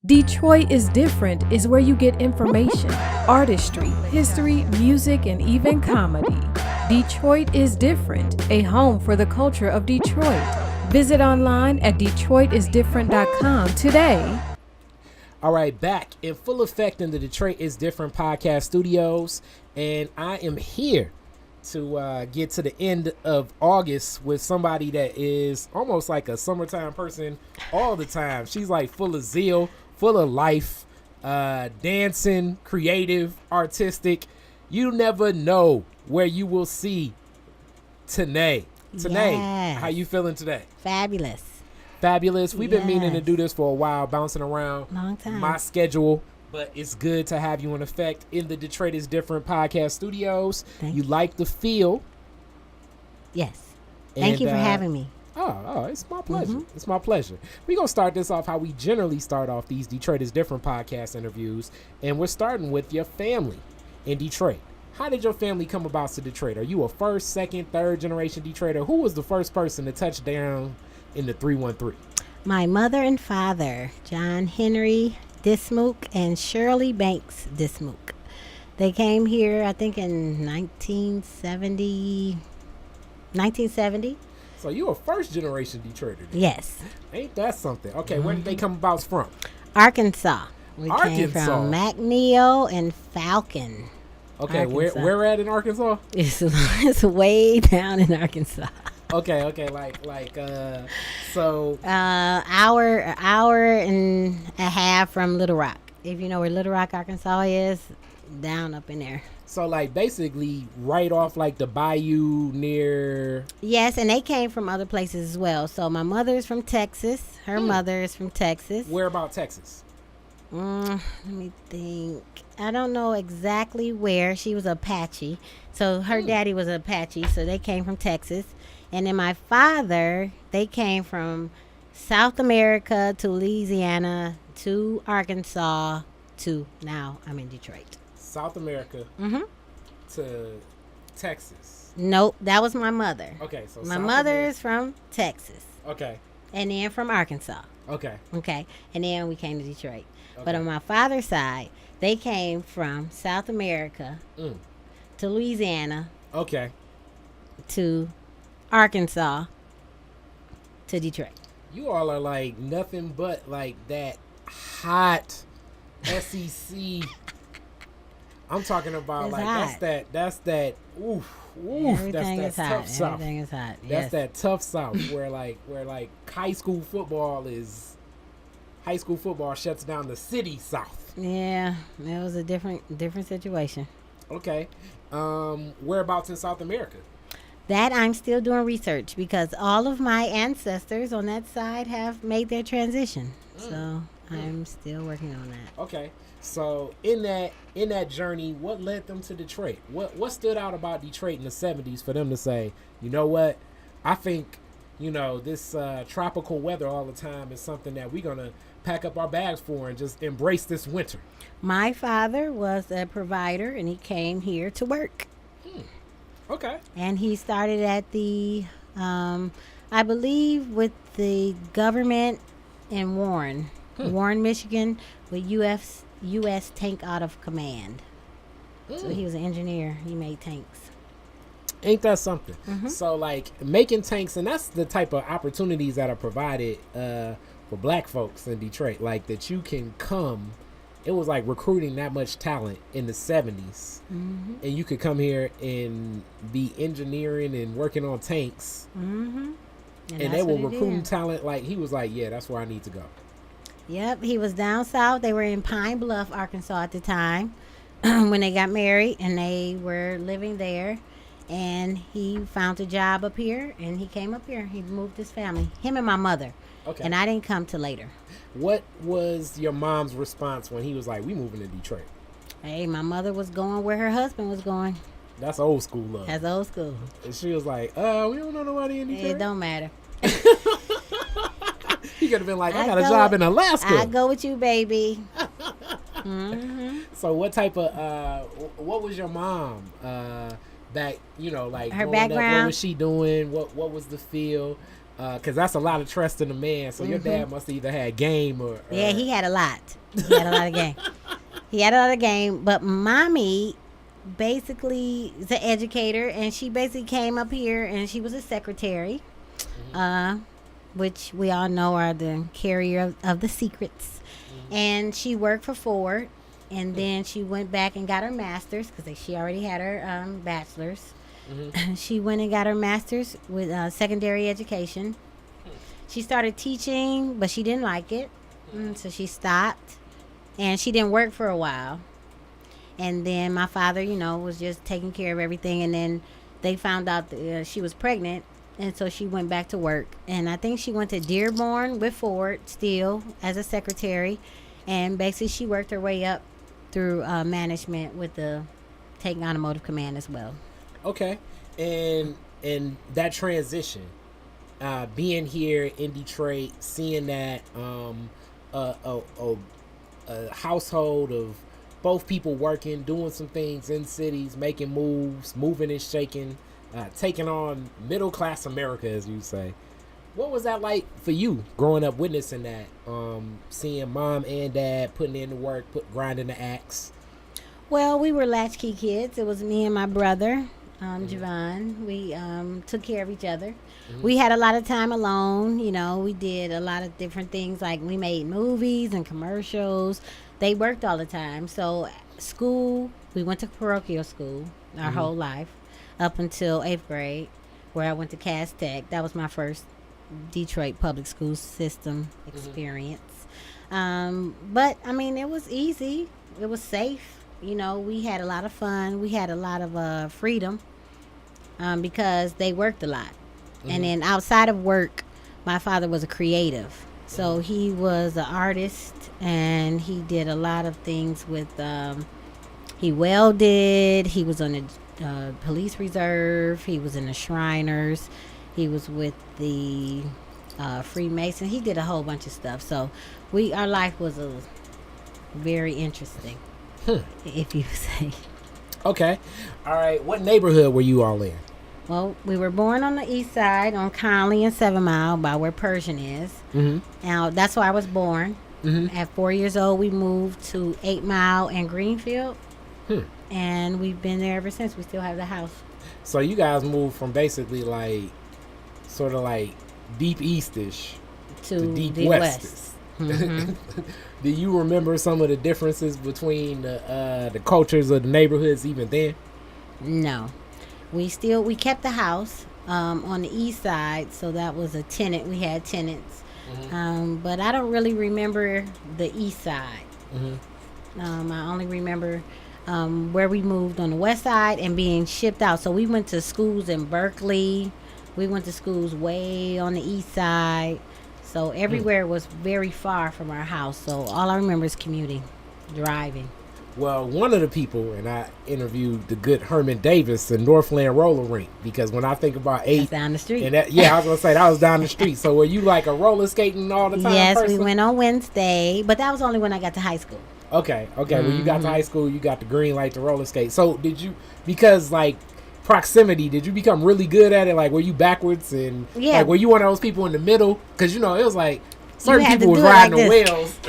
Detroit is Different is where you get information, artistry, history, music, and even comedy. Detroit is Different, a home for the culture of Detroit. Visit online at DetroitisDifferent.com today. All right, back in full effect in the Detroit is Different podcast studios, and I am here to get to the end of August with somebody that is almost like a summertime person all the time. She's like full of zeal, full of life, dancing, creative, artistic. You never know where you will see Tene. Tene, Yes. how you feeling today? Fabulous. Fabulous. We've been meaning to Yes. do this for a while, bouncing around Long time. my schedule, but it's good to have you in effect in the Detroit is Different podcast studios. Thank You you. like the feel. Yes. Thank you for having me. Oh, it's my pleasure. It's my pleasure. We're going to start this off how we generally start off these Detroit is Different podcast interviews, and we're starting with your family in Detroit. How did your family come about to Detroit? Are you a first, second, third generation Detroiter? Who was the first person to touch down in the 313? My mother and father, John Henry Dismuke and Shirley Banks Dismuke. They came here, I think, in 1970. So you a first generation Detroiter then? Yes. Ain't that something? Okay, where did they come about from? Arkansas. We came Arkansas. from McNeil and Falcon. Okay, Arkansas. where at in Arkansas? It's way down in Arkansas. Okay, so Hour and a half from Little Rock. If you know where Little Rock, Arkansas is, down up in there. so like basically right off like the bayou near. Yes, and they came from other places as well. So my mother is from Texas. Her mother is from Texas. Where about Texas? Let me think. I don't know exactly where. She was Apache. So her daddy was Apache. So they came from Texas. And then my father, they came from South America to Louisiana to Arkansas to now I'm in Detroit. South America Mm-hmm. to Texas. Nope, that was my mother. Okay, so My South mother is from Texas. Okay, And then from Arkansas. okay, Okay. And then we came to Detroit. But Okay. on my father's side, they came from South America Mm. to Louisiana okay. to Arkansas to Detroit. You all are like nothing but like that hot SEC. I'm talking about It's like hot. that's that oof Everything that's is that hot. tough South. Everything is hot. That's Yes. that tough South where high school football shuts down the city South. Yeah, it was a different situation. Okay. Whereabouts in South America? That I'm still doing research because all of my ancestors on that side have made their transition. So I'm still working on that. Okay. So in that journey, what led them to Detroit? What stood out about Detroit in the 70s for them to say, you know what, I think, this tropical weather all the time is something that we're gonna pack up our bags for and just embrace this winter. My father was a provider and he came here to work. Okay. And he started at the, I believe, with the government in Warren, Michigan, with U.S. Tank Out of Command. So he was an engineer. He made tanks. Ain't that something? So like making tanks, and that's the type of opportunities that are provided for black folks in Detroit, like that you can come. It was like recruiting that much talent in the 70s, and you could come here and be engineering and working on tanks, and they were recruiting talent. Like he was like, yeah, that's where I need to go. Yep, he was down south. They were in Pine Bluff, Arkansas at the time when they got married, and they were living there. And he found a job up here, and he came up here. He moved his family, him and my mother. Okay. And I didn't come till later. What was your mom's response when he was like, we moving to Detroit? Hey, my mother was going where her husband was going. That's old school love. That's old school. And she was like, we don't know nobody in Detroit. It don't matter. He could have been like, I got a go job with- in Alaska. I go with you, baby. So what type of what was your mom back, like Her growing up, what background? was she doing? What was the feel? Because that's a lot of trust in a man. So your dad must have either had game or Yeah, he had a lot. He had a lot of game. He had a lot of game. But mommy basically is an educator, and she basically came up here and she was a secretary, which we all know are the carrier of the secrets. And she worked for Ford, and then she went back and got her master's because she already had her bachelor's. She went and got her master's with secondary education. She started teaching, but she didn't like it, so she stopped, and she didn't work for a while. And then my father, was just taking care of everything, and then they found out that she was pregnant, and so she went back to work. And I think she went to Dearborn with Ford still as a secretary, and basically she worked her way up through management with the taking automotive command as well. Okay, and that transition, being here in Detroit, seeing that a household of both people working, doing some things in cities, making moves, moving and shaking, taking on middle class America, as you say. What was that like for you growing up, witnessing that, seeing mom and dad putting in the work, grinding the axe? Well, we were latchkey kids. It was me and my brother. Javon. We took care of each other. We had a lot of time alone. We did a lot of different things. Like we made movies and commercials. They worked all the time. So school, we went to parochial school our whole life up until 8th grade, where I went to Cass Tech. That was my first Detroit public school system experience. But I mean, it was easy. It was safe. We had a lot of fun. We had a lot of freedom because they worked a lot. And then outside of work, my father was a creative. So he was an artist, and he did a lot of things with, he welded, he was on the police reserve, he was in the Shriners, he was with the Freemason. He did a whole bunch of stuff. So our life was very interesting. If you say. Okay. All right. What neighborhood were you all in? Well, we were born on the east side on Conley and 7 Mile by where Persian is. Now, that's where I was born. At 4 years old, we moved to 8 Mile and Greenfield. And we've been there ever since. We still have the house. So you guys moved from basically sort of like deep eastish to deep westish. Do you remember some of the differences between the cultures of the neighborhoods even then? No. We kept the house on the east side, so that was a tenant. We had tenants. But I don't really remember the east side. I only remember where we moved on the west side and being shipped out. So we went to schools in Berkeley. We went to schools way on the east side. So everywhere was very far from our house. So all I remember is commuting, driving. Well, one of the people, and I interviewed the good Herman Davis in Northland Roller Rink, because when I think about 8... That's down the street. And I was going to say, that was down the street. So were you like a roller skating all the time? Yes, person? We went on Wednesday, but that was only when I got to high school. Okay. When you got to high school, you got the green light to roller skate. So did you, because proximity, did you become really good at it? Like, were you backwards and were you one of those people in the middle? Because it was like certain people was riding the wheels.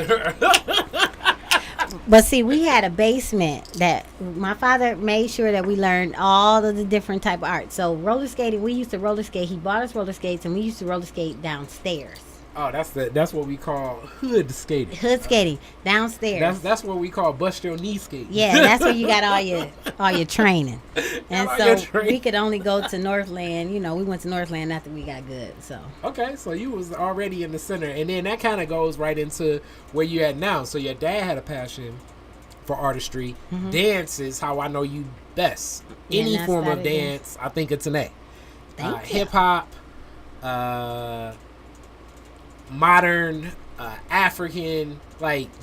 But see, we had a basement that my father made sure that we learned all of the different type of art. So roller skating, we used to roller skate. He bought us roller skates, and we used to roller skate downstairs. Oh, that's what we call hood skating. Hood skating downstairs. That's what we call bust your knee skating. Yeah, that's where you got all your training. And so we could only go to Northland. We went to Northland after we got good. So okay, so you was already in the center, and then that kind of goes right into where you at now. So your dad had a passion for artistry. Dance is how I know you best. Any form of dance, I think it's an A. Hip hop. Modern, African,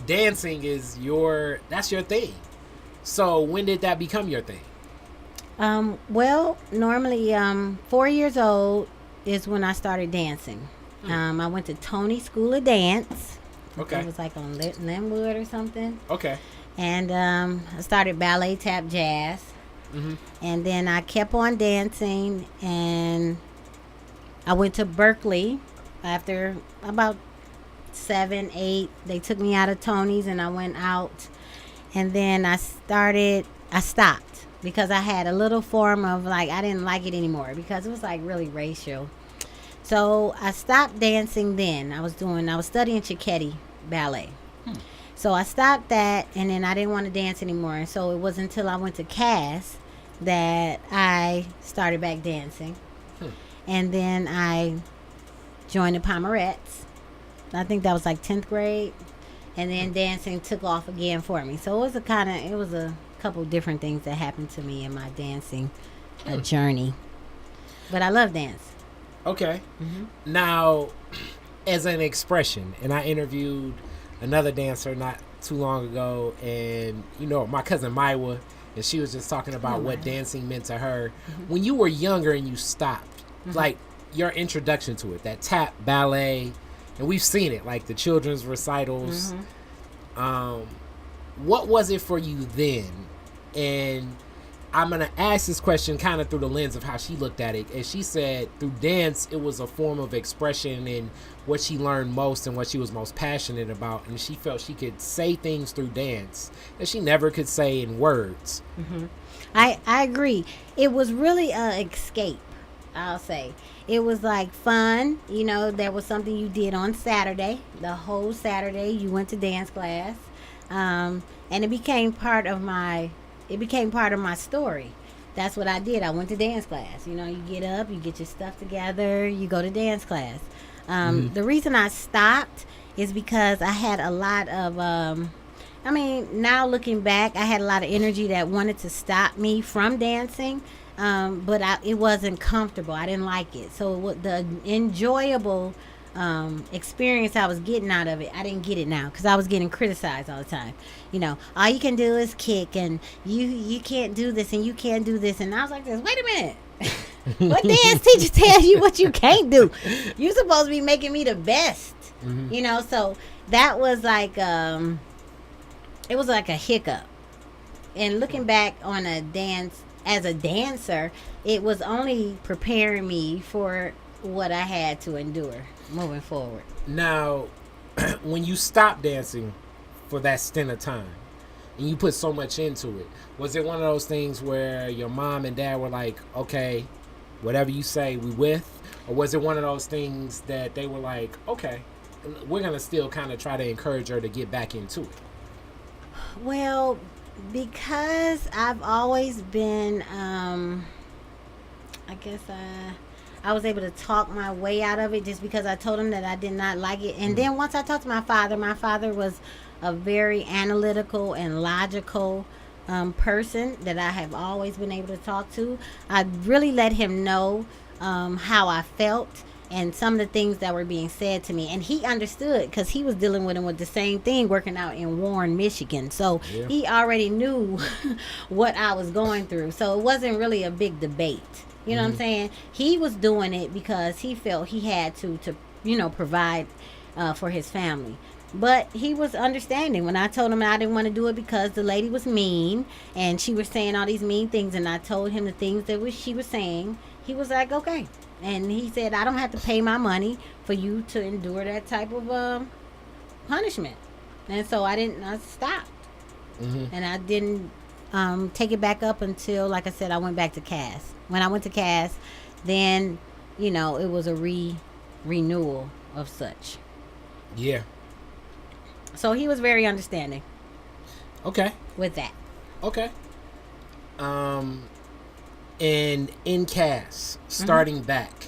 dancing is that's your thing. So when did that become your thing? Well, normally 4 years old is when I started dancing. I went to Tony School of Dance. Okay. It was like on Linwood or something. Okay. And I started ballet, tap, jazz. And then I kept on dancing, and I went to Berkeley after about 7, 8. They took me out of Tony's and I went out. And then I stopped because I had a little form of like, I didn't like it anymore because it was like really racial. So I stopped dancing then. I was studying Cicchetti ballet. So I stopped that, and then I didn't want to dance anymore. So it wasn't until I went to Cass that I started back dancing. And then I joined the Pomerettes. I think that was like 10th grade. And then dancing took off again for me. So it was a couple different things that happened to me in my dancing journey. But I love dance. Okay. Now, as an expression, and I interviewed another dancer not too long ago, and my cousin Maiwa, and she was just talking about what dancing meant to her. When you were younger and you stopped, like your introduction to it, that tap ballet, and we've seen it, like the children's recitals. What was it for you then? And I'm going to ask this question kind of through the lens of how she looked at it. And she said through dance, it was a form of expression and what she learned most and what she was most passionate about. And she felt she could say things through dance that she never could say in words. I agree. It was really an escape, I'll say. It was like fun. There was something you did on Saturday. The whole Saturday you went to dance class. And it became part of my story. That's what I did. I went to dance class. You get up, you get your stuff together, you go to dance class. The reason I stopped is because I had a lot of, now looking back, I had a lot of energy that wanted to stop me from dancing, but it wasn't comfortable. I didn't like it. So the enjoyable experience I was getting out of it, I didn't get it now because I was getting criticized all the time. All you can do is kick, and you can't do this, and you can't do this. And I was like this, wait a minute. What dance teacher tells you what you can't do? You're supposed to be making me the best. So that was like it was like a hiccup. And looking back on a dance as a dancer, it was only preparing me for what I had to endure moving forward. Now, when you stopped dancing for that stint of time and you put so much into it, was it one of those things where your mom and dad were like, okay, whatever you say, we with? Or was it one of those things that they were like, okay, we're going to still kind of try to encourage her to get back into it? Well, because I've always been, I was able to talk my way out of it just because I told him that I did not like it. And then once I talked to my father was a very analytical and logical person that I have always been able to talk to. I really let him know how I felt and some of the things that were being said to me. And he understood because he was dealing with the same thing working out in Warren, Michigan. So he already knew what I was going through. So it wasn't really a big debate. You know what I'm saying? He was doing it because he felt he had to provide for his family. But he was understanding when I told him I didn't want to do it because the lady was mean and she was saying all these mean things, and I told him the things that she was saying. He was like, okay. And he said, I don't have to pay my money for you to endure that type of punishment. And so I stopped. And I didn't take it back up until, like I said, I went back to Cass. When I went to Cass, then, it was a renewal of such. Yeah. So he was very understanding. Okay. With that. Okay. And in Cass, starting back.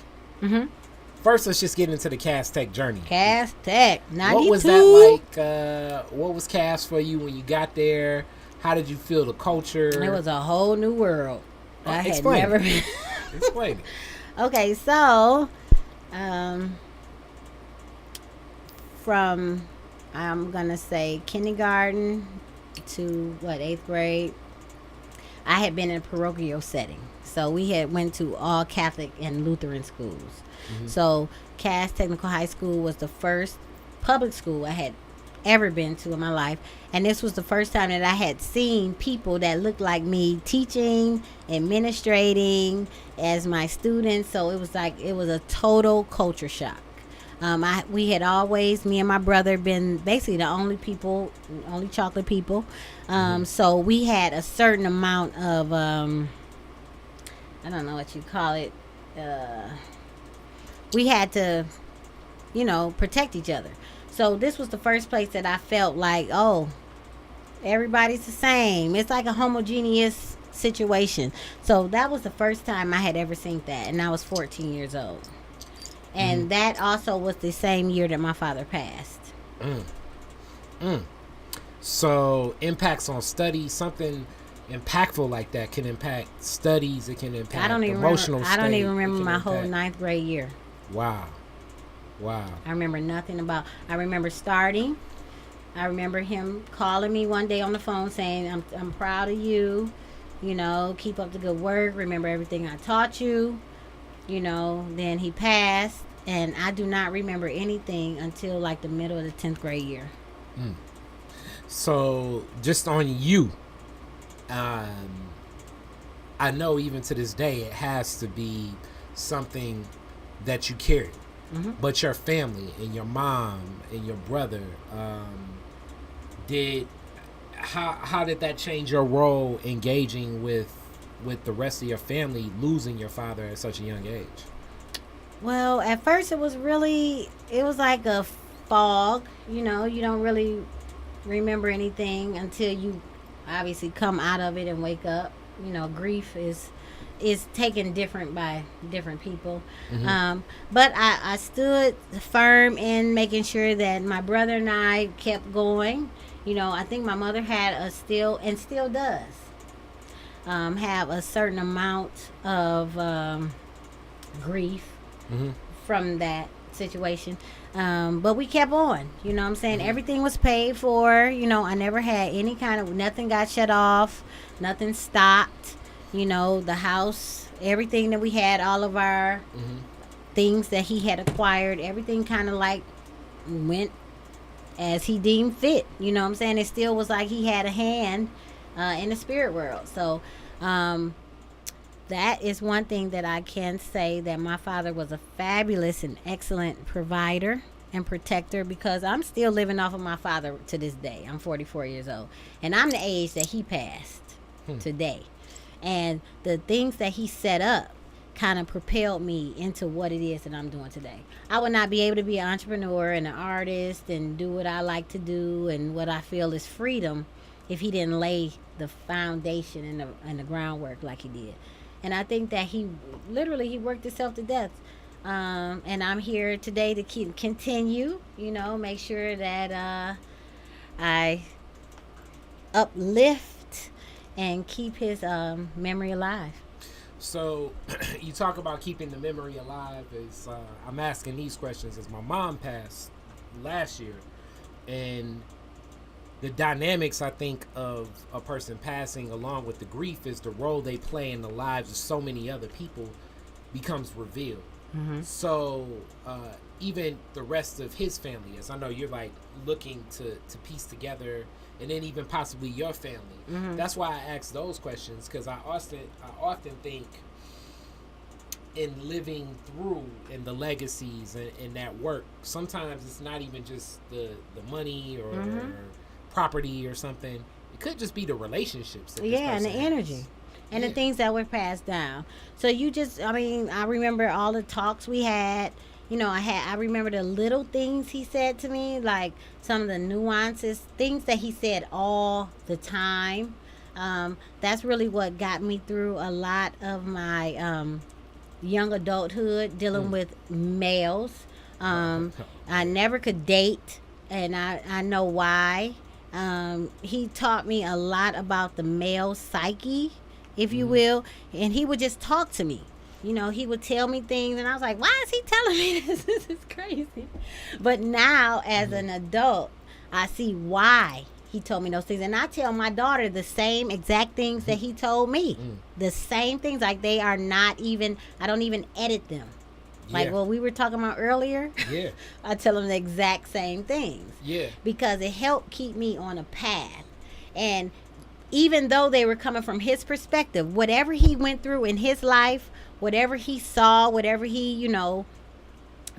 First, let's just get into the Cass Tech journey. Cass Tech, 92. What was that like? What was Cass for you when you got there? How did you feel the culture? It was a whole new world. I had Explain never it. Explain it. Okay, so from I'm gonna say kindergarten to 8th grade, I had been in a parochial setting. So we had went to all Catholic and Lutheran schools. So Cass Technical High School was the first public school I had ever been to in my life. And this was the first time that I had seen people that looked like me teaching, administrating as my students. So it was like, it was a total culture shock. We had always, me and my brother, been basically the only chocolate people. So we had a certain amount of, I don't know what you call it. We had to, protect each other. So this was the first place that I felt like, oh, everybody's the same. It's like a homogeneous situation. So that was the first time I had ever seen that, and I was 14 years old. And that also was the same year that my father passed. So impacts on studies, something impactful like that can impact studies. It can impact emotional state. I don't even remember my whole 9th grade year. Wow. I remember nothing about. I remember starting. I remember him calling me one day on the phone saying, I'm proud of you. Keep up the good work. Remember everything I taught you. Then he passed. And I do not remember anything until like the middle of the 10th grade year. So just on you, I know even to this day it has to be something that you carry. But your family and your mom and your brother, how did that change your role engaging with the rest of your family, losing your father at such a young age? Well, at first it was like a fog. You don't really remember anything until you obviously come out of it and wake up. Grief is taken different by different people. But I stood firm in making sure that my brother and I kept going. I think my mother had still does have a certain amount of grief from that situation. But we kept on, what I'm saying? Everything was paid for. I never had any kind of, nothing got shut off, nothing stopped. The house, everything that we had, all of our things that he had acquired, everything kind of like went as he deemed fit. What I'm saying? It still was like he had a hand in the spirit world. So that is one thing that I can say, that my father was a fabulous and excellent provider and protector, because I'm still living off of my father to this day. I'm 44 years old, and I'm the age that he passed today. And the things that he set up kind of propelled me into what it is that I'm doing today. I would not be able to be an entrepreneur and an artist and do what I like to do and what I feel is freedom if he didn't lay the foundation and the groundwork like he did. And I think that he worked himself to death. And I'm here today to continue, make sure that I uplift and keep his memory alive. So you talk about keeping the memory alive. I'm asking these questions as my mom passed last year, and the dynamics, I think, of a person passing along with the grief is the role they play in the lives of so many other people becomes revealed. So even the rest of his family, as I know you're like looking to piece together, and then even possibly your family. That's why I ask those questions, because I often think in living through and the legacies and that work, sometimes it's not even just the money or property or something. It could just be the relationships that and the energy and the things that were passed down. So I remember all the talks we had. I remember the little things he said to me, like some of the nuances, things that he said all the time. That's really what got me through a lot of my young adulthood, dealing with males. I never could date, and I know why. He taught me a lot about the male psyche, if you will, and he would just talk to me. He would tell me things, and I was like, why is he telling me this? This is crazy. But now, as an adult, I see why he told me those things. And I tell my daughter the same exact things that he told me. The same things. Like, they are not even, I don't even edit them. Like Yeah. what we were talking about earlier. Yeah. I tell them the exact same things. Yeah. Because it helped keep me on a path. And even though they were coming from his perspective, whatever he went through in his life, whatever he saw, whatever he,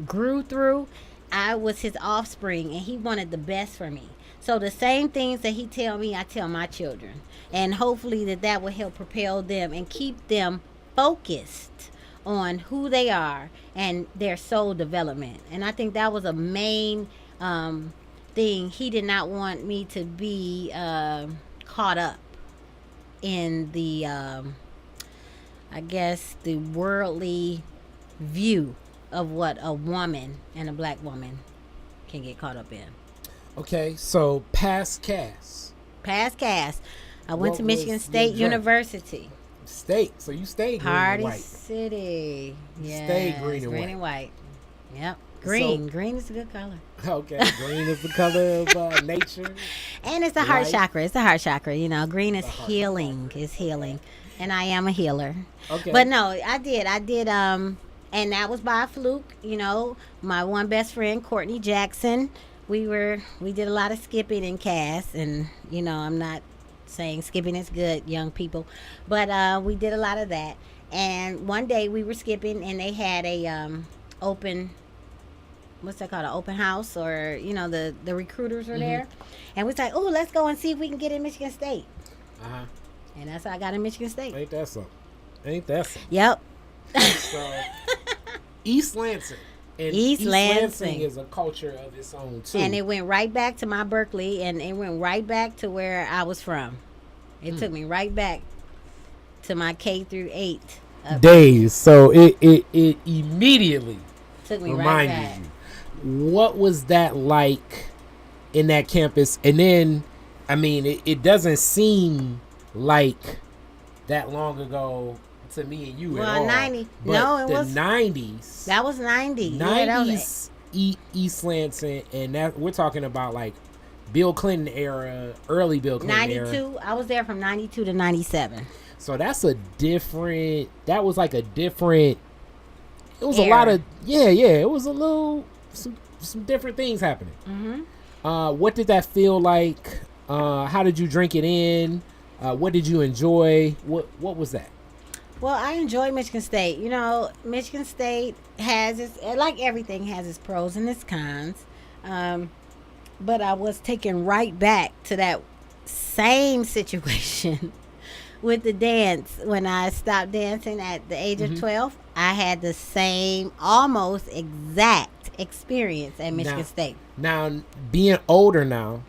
grew through, I was his offspring and he wanted the best for me. So the same things that he tell me, I tell my children. And hopefully that will help propel them and keep them focused on who they are and their soul development. And I think that was a main thing. He did not want me to be caught up in the, I guess, the worldly view of what a woman and a black woman can get caught up in. Okay, so past Cass. I went What to Michigan was State your journey? University. So you stayed green Party and white. City. Yeah. Stayed green and white. Yep. So- Green is a good color. Okay, green is the color of nature. And it's the heart Light. chakra. It's the heart chakra. Green is The heart healing. It's healing. And I am a healer. Okay. But no, I did, and that was by a fluke. My one best friend, Courtney Jackson, we did a lot of skipping in Cass, and I'm not saying skipping is good, young people, but we did a lot of that. And one day we were skipping, and they had a open, what's that called, an open house, or the recruiters were there, and we was like, oh, let's go and see if we can get in Michigan State. Uh-huh. And that's how I got in Michigan State. Ain't that something? Yep. So, East Lansing. And East Lansing Lansing is a culture of its own, too. And it went right back to my Berkeley, and it went right back to where I was from. It took me right back to my K through 8 days. So it immediately took me right reminded back. you. What was that like in that campus? And then, I mean, it doesn't seem like that long ago to me and you Well, at all. 90. But No, it the was- 90s. That was 90. 90s East Lansing, and that we're talking about like Bill Clinton era, early Bill Clinton era. 92. I was there from 92 to 97. So that's a different. That was like a different. It was Era. a lot of It was a little some different things happening. What did that feel like? How did you drink it in? What did you enjoy? What was that? Well, I enjoy Michigan State. Michigan State has its, like everything, has its pros and its cons. But I was taken right back to that same situation with the dance. When I stopped dancing at the age of 12, I had the same, almost exact experience at Michigan State. Now, being older now,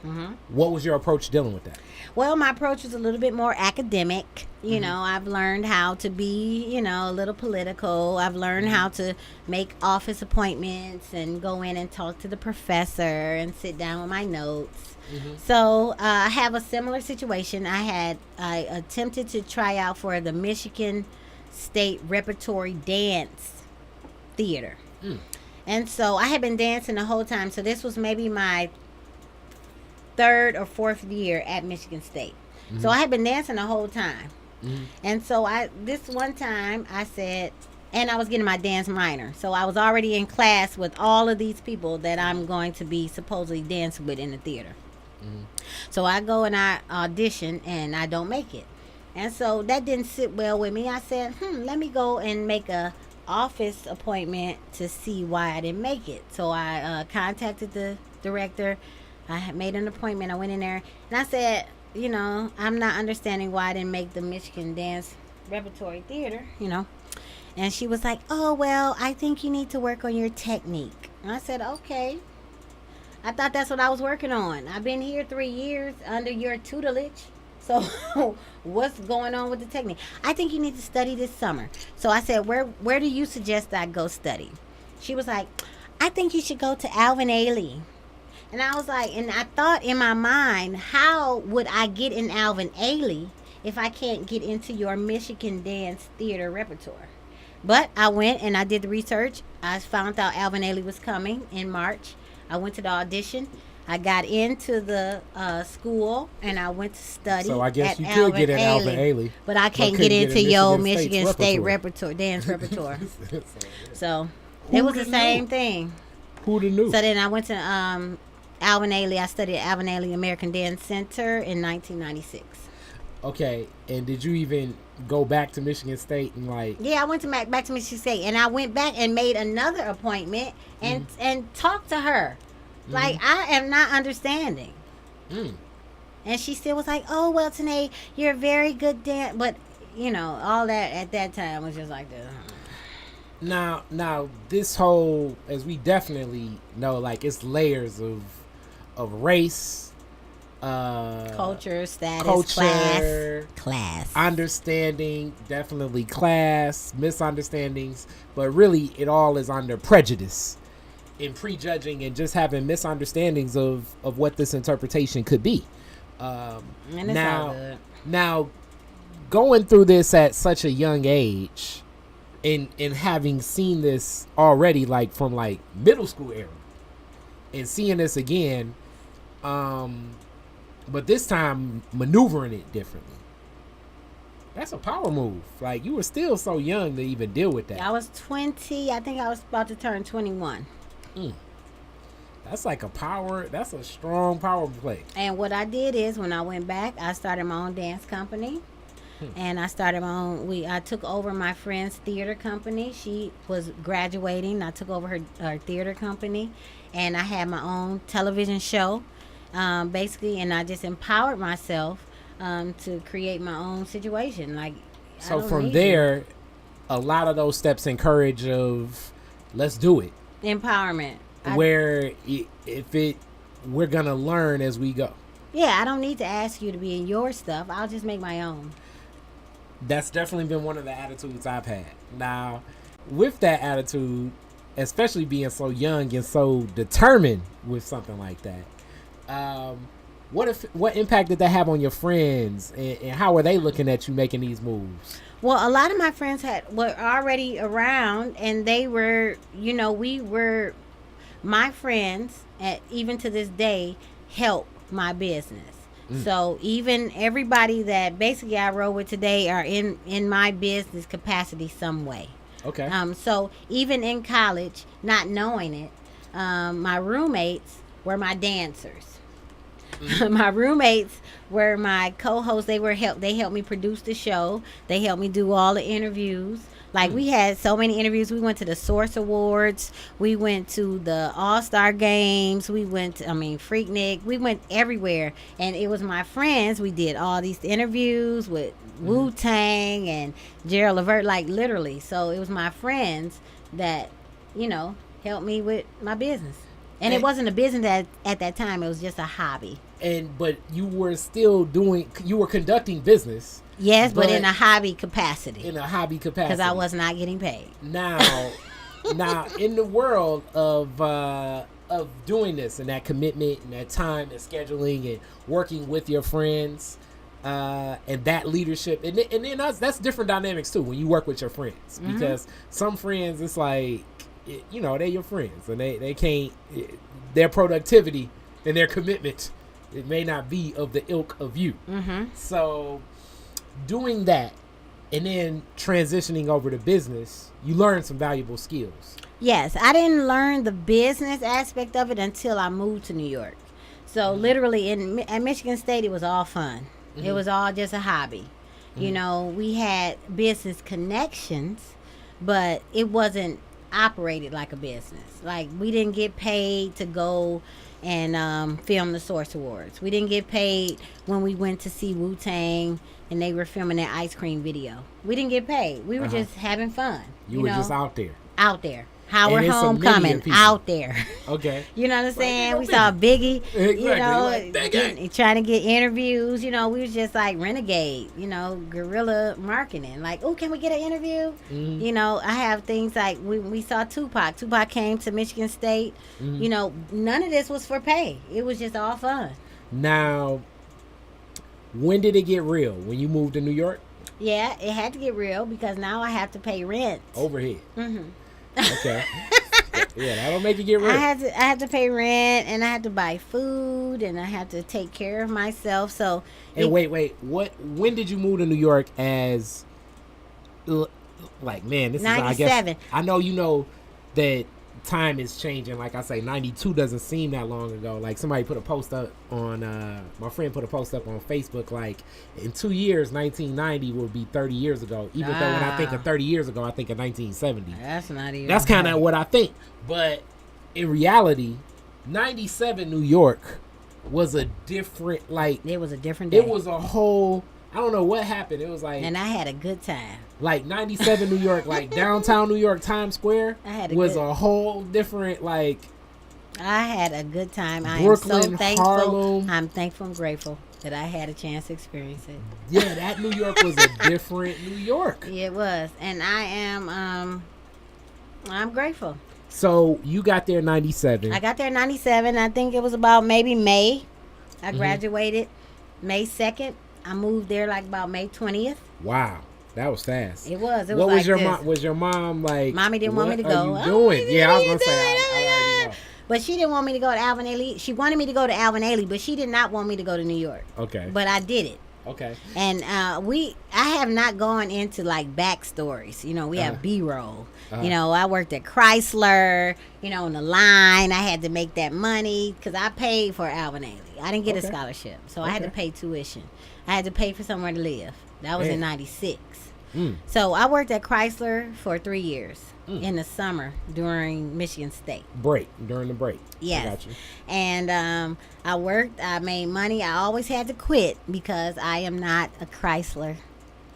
what was your approach dealing with that? Well, my approach was a little bit more academic. I've learned how to be, a little political. I've learned how to make office appointments and go in and talk to the professor and sit down with my notes. So I have a similar situation. I attempted to try out for the Michigan State Repertory Dance Theater. And so I had been dancing the whole time. So this was maybe my third or fourth year at Michigan State. So I had been dancing the whole time. And so this one time I said, and I was getting my dance minor. So I was already in class with all of these people that I'm going to be supposedly dancing with in the theater. So I go and I audition and I don't make it. And so that didn't sit well with me. I said, let me go and make a office appointment to see why I didn't make it. So I contacted the director. I had made an appointment. I went in there and I said, I'm not understanding why I didn't make the Michigan Dance Repertory Theater, And she was like, oh, well, I think you need to work on your technique. And I said, okay. I thought that's what I was working on. I've been here 3 years under your tutelage. So what's going on with the technique? I think you need to study this summer. So I said, where do you suggest I go study? She was like, I think you should go to Alvin Ailey. And I was like, and I thought in my mind, how would I get in Alvin Ailey if I can't get into your Michigan Dance Theater repertoire? But I went and I did the research. I found out Alvin Ailey was coming in March. I went to the audition. I got into the school and I went to study. So I guess at you could Alvin get in Alvin Ailey. But I can't couldn't get into in your Michigan Michigan State's State repertoire. dance repertoire. So It was the same thing. Who'da knew? So then I went to Alvin Ailey. I studied at Alvin Ailey American Dance Center in 1996. Okay, and did you even go back to Michigan State and like? Yeah, I went to back to Michigan State, and I went back and made another appointment and talked to her. Like, I am not understanding. And she still was like, "Oh well, Tene, you're a very good dance," but you know, all that at that time was just like this. Now, this whole, as we definitely know, like it's layers of race, culture, status, class, understanding, definitely class, misunderstandings, but really it all is under prejudice and prejudging and just having misunderstandings of what this interpretation could be. And it's all good. Now, going through this at such a young age, and having seen this already, like from like middle school era, and seeing this again, but this time maneuvering it differently. That's a power move. Like, you were still so young to even deal with that. I was 20. I think I was about to turn 21. That's like that's a strong power play. And what I did is, when I went back, I started my own dance company. And I started my own, I took over my friend's theater company. She was graduating. I took over her theater company. And I had my own television show, basically. And I just empowered myself to create my own situation. Like, so from there, a lot of those steps encourage of, let's do it. Empowerment. Where we're going to learn as we go. Yeah, I don't need to ask you to be in your stuff. I'll just make my own. That's definitely been one of the attitudes I've had. Now, with that attitude, especially being so young and so determined with something like that, what impact did that have on your friends, and how are they looking at you making these moves? Well, a lot of my friends were already around, and they were, we were, my friends, even to this day, help my business. So even everybody that basically I roll with today are in my business capacity some way. Okay. So even in college, not knowing it, my roommates were my dancers. My roommates were my co-hosts. They helped me produce the show. They helped me do all the interviews. Like, we had so many interviews. We went to the Source Awards. We went to the All-Star Games. We went to, Freaknik. We went everywhere. And it was my friends. We did all these interviews with Wu-Tang and Gerald Levert, like, literally. So it was my friends that, helped me with my business. And it wasn't a business at that time. It was just a hobby. But you were still conducting business. Yes, but in a hobby capacity. In a hobby capacity. Because I was not getting paid. Now, in the world of doing this and that commitment and that time and scheduling and working with your friends and that leadership, and then that's different dynamics too when you work with your friends. Because some friends, it's like, they're your friends and they can't, their productivity and their commitment, it may not be of the ilk of you. So doing that and then transitioning over to business, you learn some valuable skills. Yes, I didn't learn the business aspect of it until I moved to New York. So literally at Michigan State, it was all fun. It was all just a hobby. We had business connections, but it wasn't operated like a business. Like, we didn't get paid to go and film the Source Awards. We didn't get paid when we went to see Wu-Tang and they were filming that ice cream video. We didn't get paid. We were just having fun. You were just out there. Out there. Howard Homecoming, out there. Okay. You know what I'm saying? We saw Biggie, trying to get interviews. We was just like renegade, guerrilla marketing. Like, oh, can we get an interview? I have things like we saw Tupac. Tupac came to Michigan State. None of this was for pay. It was just all fun. Now, when did it get real? When you moved to New York? Yeah, it had to get real because now I have to pay rent. Overhead. Okay. Yeah, that'll make it get real. I had to pay rent, and I had to buy food, and I had to take care of myself. So, and wait, when did you move to New York as, like, man, this 97. is, I guess, I know that time is changing. Like I say, 92 doesn't seem that long ago. Like somebody put a post up on my friend put a post up on Facebook, like in 2 years 1990 will be 30 years ago, even though when I think of 30 years ago I think of 1970. That's not even, that's kind of what I think, but in reality 97 New York was a different, like, it was a different day. It was a whole, I don't know what happened. It was like, and I had a good time. Like 97 New York, like downtown New York, Times Square was a whole different, like. I had a good time. Brooklyn, I am so thankful. Harlem. I'm thankful and grateful that I had a chance to experience it. Yeah, that New York was a different New York. It was, and I am. I'm grateful. So you got there in 97. I got there in 97. I think it was about maybe May. I graduated May 2nd. I moved there like about May 20th. Wow. That was fast. It was. It what was was like your this. mom? Was your mom like? Mommy didn't want me to go. What are you doing? Yeah, I was gonna say. I already know. But she didn't want me to go to Alvin Ailey. She wanted me to go to Alvin Ailey, but she did not want me to go to New York. Okay. But I did it. Okay. And I have not gone into like backstories. You know, we have B-roll. You know, I worked at Chrysler. You know, on the line, I had to make that money because I paid for Alvin Ailey. I didn't get a scholarship, so I had to pay tuition. I had to pay for somewhere to live. That was in '96. So I worked at Chrysler for 3 years in the summer during Michigan State. During the break. Yes. I got you. And I worked, I made money. I always had to quit because I am not a Chrysler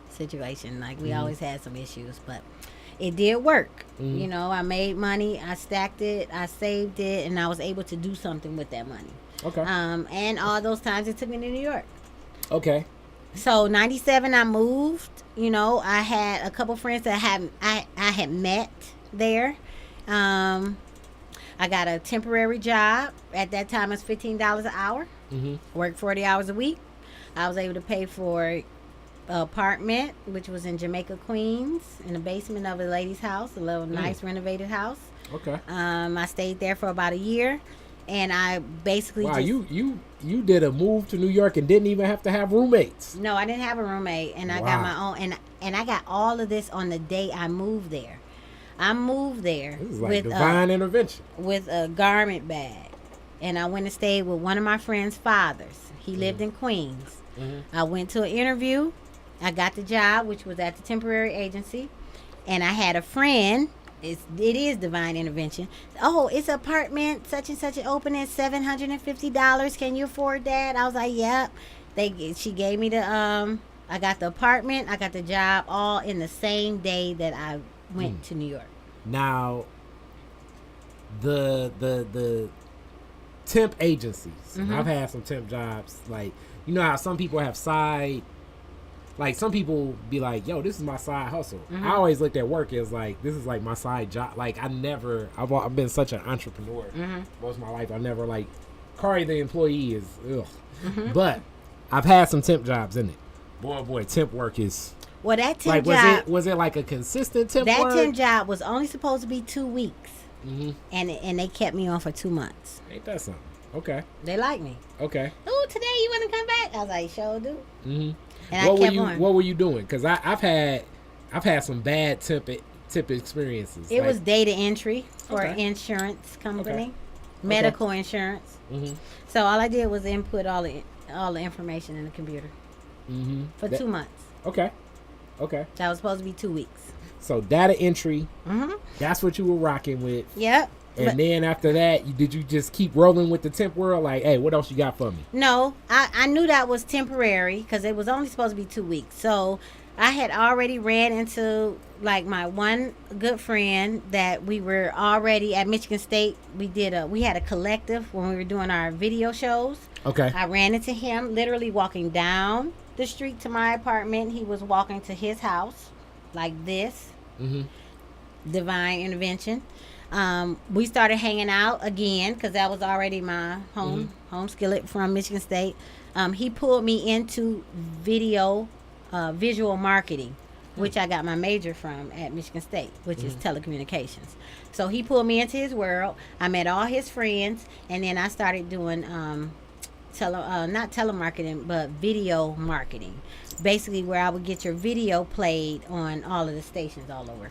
situation. Like we always had some issues, but it did work. You know, I made money, I stacked it, I saved it, and I was able to do something with that money. Okay. And all those times it took me to New York. Okay. So 97 I moved. You know, I had a couple friends that I had met there. I got a temporary job. At that time it was $15 an hour. Worked 40 hours a week. I was able to pay for an apartment, which was in Jamaica, Queens, in the basement of a lady's house, a little nice renovated house. Okay. I stayed there for about a year. And I basically you did a move to New York and didn't even have to have roommates. No, I didn't have a roommate, and I got my own, and I got all of this on the day I moved there. I moved there this is like with divine intervention with a garment bag, and I went and stayed with one of my friend's fathers. He lived in Queens. I went to an interview. I got the job, which was at the temporary agency, and I had a friend. It is divine intervention. Oh, it's apartment such and such an opening, $750. Can you afford that? I was like, yep. She gave me the I got the apartment, I got the job, all in the same day that I went to New York. Now, the temp agencies. I've had some temp jobs. Like, you know how some people have side. Like, some people be like, yo, this is my side hustle. I always looked at work as, like, this is, like, my side job. Like, I've been such an entrepreneur most of my life. I never, like, Kari the employee is, ugh. But I've had some temp jobs in it. Boy, temp work is... Well, that temp like, job... Was it, like, a consistent temp work? That temp job was only supposed to be 2 weeks. And they kept me on for 2 months. Ain't that something? Okay. They like me. Okay. Oh, today you want to come back? I was like, sure do. And what were you doing? Because I've had some bad temp experiences. It was data entry for an insurance company, medical insurance. So all I did was input all the information in the computer for 2 months. Okay. That was supposed to be 2 weeks. So data entry. That's what you were rocking with. Yep. And then after that, did you just keep rolling with the temp world? Like, hey, what else you got for me? No, I knew that was temporary because it was only supposed to be 2 weeks. So I had already ran into, like, my one good friend that we were already at Michigan State. We had a collective when we were doing our video shows. Okay. I ran into him literally walking down the street to my apartment. He was walking to his house like this. Divine intervention. We started hanging out again because that was already my home skillet from Michigan State. He pulled me into visual marketing, which I got my major from at Michigan State, which is telecommunications. So he pulled me into his world. I met all his friends, and then I started doing not telemarketing, but video marketing. Basically, where I would get your video played on all of the stations all over.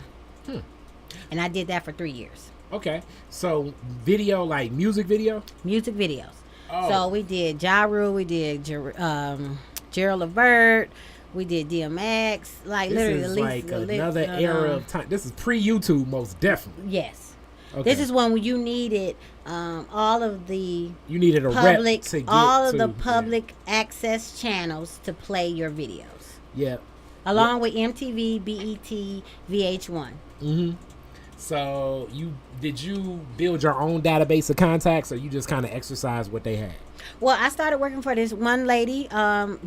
And I did that for 3 years. Okay. So video, like music video? Music videos. Oh. So we did Ja Rule, we did Gerald Levert, we did DMX, like This literally is the like least, another era of time. This is pre-YouTube, most definitely. Yes. Okay. This is when you needed all of the You needed a public, rep to get all of to, the public access channels to play your videos, Yeah. along with MTV, BET, VH1. Mm-hmm. So did you build your own database of contacts, or you just kind of exercise what they had? Well, I started working for this one lady,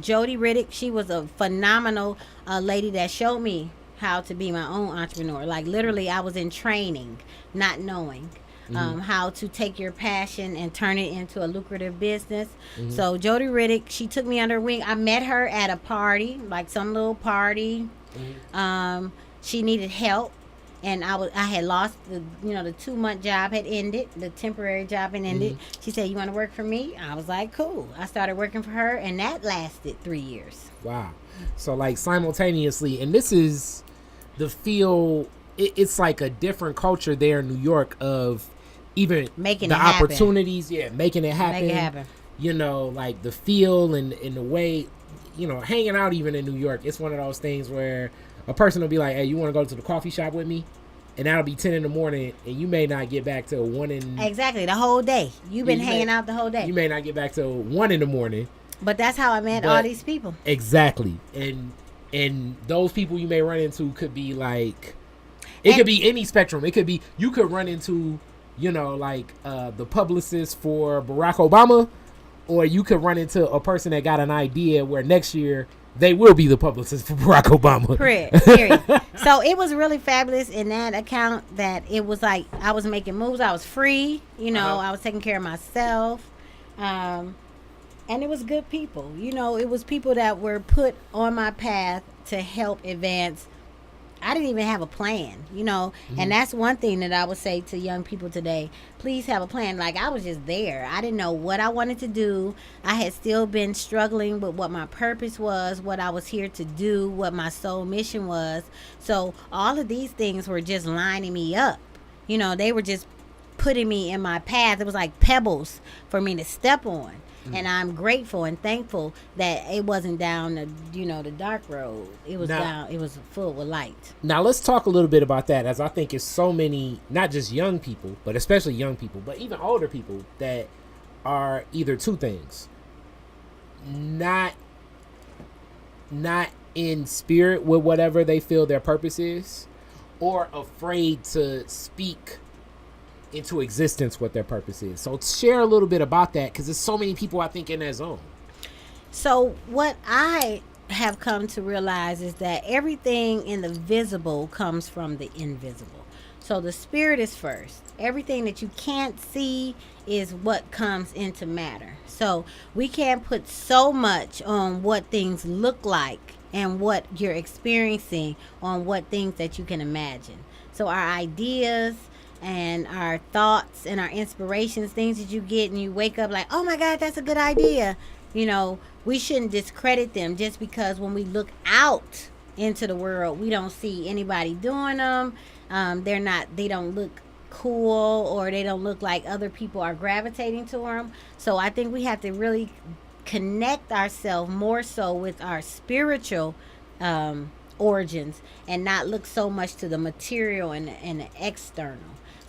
Jody Riddick. She was a phenomenal lady that showed me how to be my own entrepreneur. Like literally, I was in training, not knowing how to take your passion and turn it into a lucrative business. Mm-hmm. So Jody Riddick, she took me under her wing. I met her at a party, like some little party. Mm-hmm. She needed help. And I had lost the 2-month job had ended, the temporary job had ended. Mm-hmm. She said, "You want to work for me?" I was like, "Cool." I started working for her, and that lasted 3 years. Wow. So like simultaneously, and this is the feel. It's like a different culture there in New York of even Making the it happen. opportunities. Yeah, making it happen. Make it happen. Like the feel and the way, hanging out even in New York. It's one of those things where a person will be like, "Hey, you want to go to the coffee shop with me?" And that'll be 10 in the morning, and you may not get back till 1 in... Exactly, the whole day. You've been hanging out the whole day. You may not get back till 1 in the morning. But that's how I met all these people. Exactly. And those people you may run into could be like... It could be any spectrum. It could be... You could run into, the publicist for Barack Obama, or you could run into a person that got an idea where next year... They will be the publicist for Barack Obama. Period. So it was really fabulous in that account that it was like I was making moves. I was free. I was taking care of myself. And it was good people. It was people that were put on my path to help advance. I didn't even have a plan, and that's one thing that I would say to young people today. Please have a plan. Like, I was just there. I didn't know what I wanted to do. I had still been struggling with what my purpose was, what I was here to do, what my soul mission was. So all of these things were just lining me up. They were just putting me in my path. It was like pebbles for me to step on. And I'm grateful and thankful that it wasn't down the dark road. It was it was full with light. Now let's talk a little bit about that, as I think it's so many, not just young people, but especially young people, but even older people that are either two things. Not in spirit with whatever they feel their purpose is, or afraid to speak into existence what their purpose is. So share a little bit about that, because there's so many people I think in that zone. So what I have come to realize is that everything in the visible comes from the invisible. So the spirit is first. Everything that you can't see is what comes into matter. So we can't put so much on what things look like and what you're experiencing on what things that you can imagine. So our ideas and our thoughts and our inspirations, things that you get and you wake up like, "Oh my God, that's a good idea." We shouldn't discredit them just because when we look out into the world, we don't see anybody doing them. They don't look cool, or they don't look like other people are gravitating to them. So I think we have to really connect ourselves more so with our spiritual origins and not look so much to the material and the external.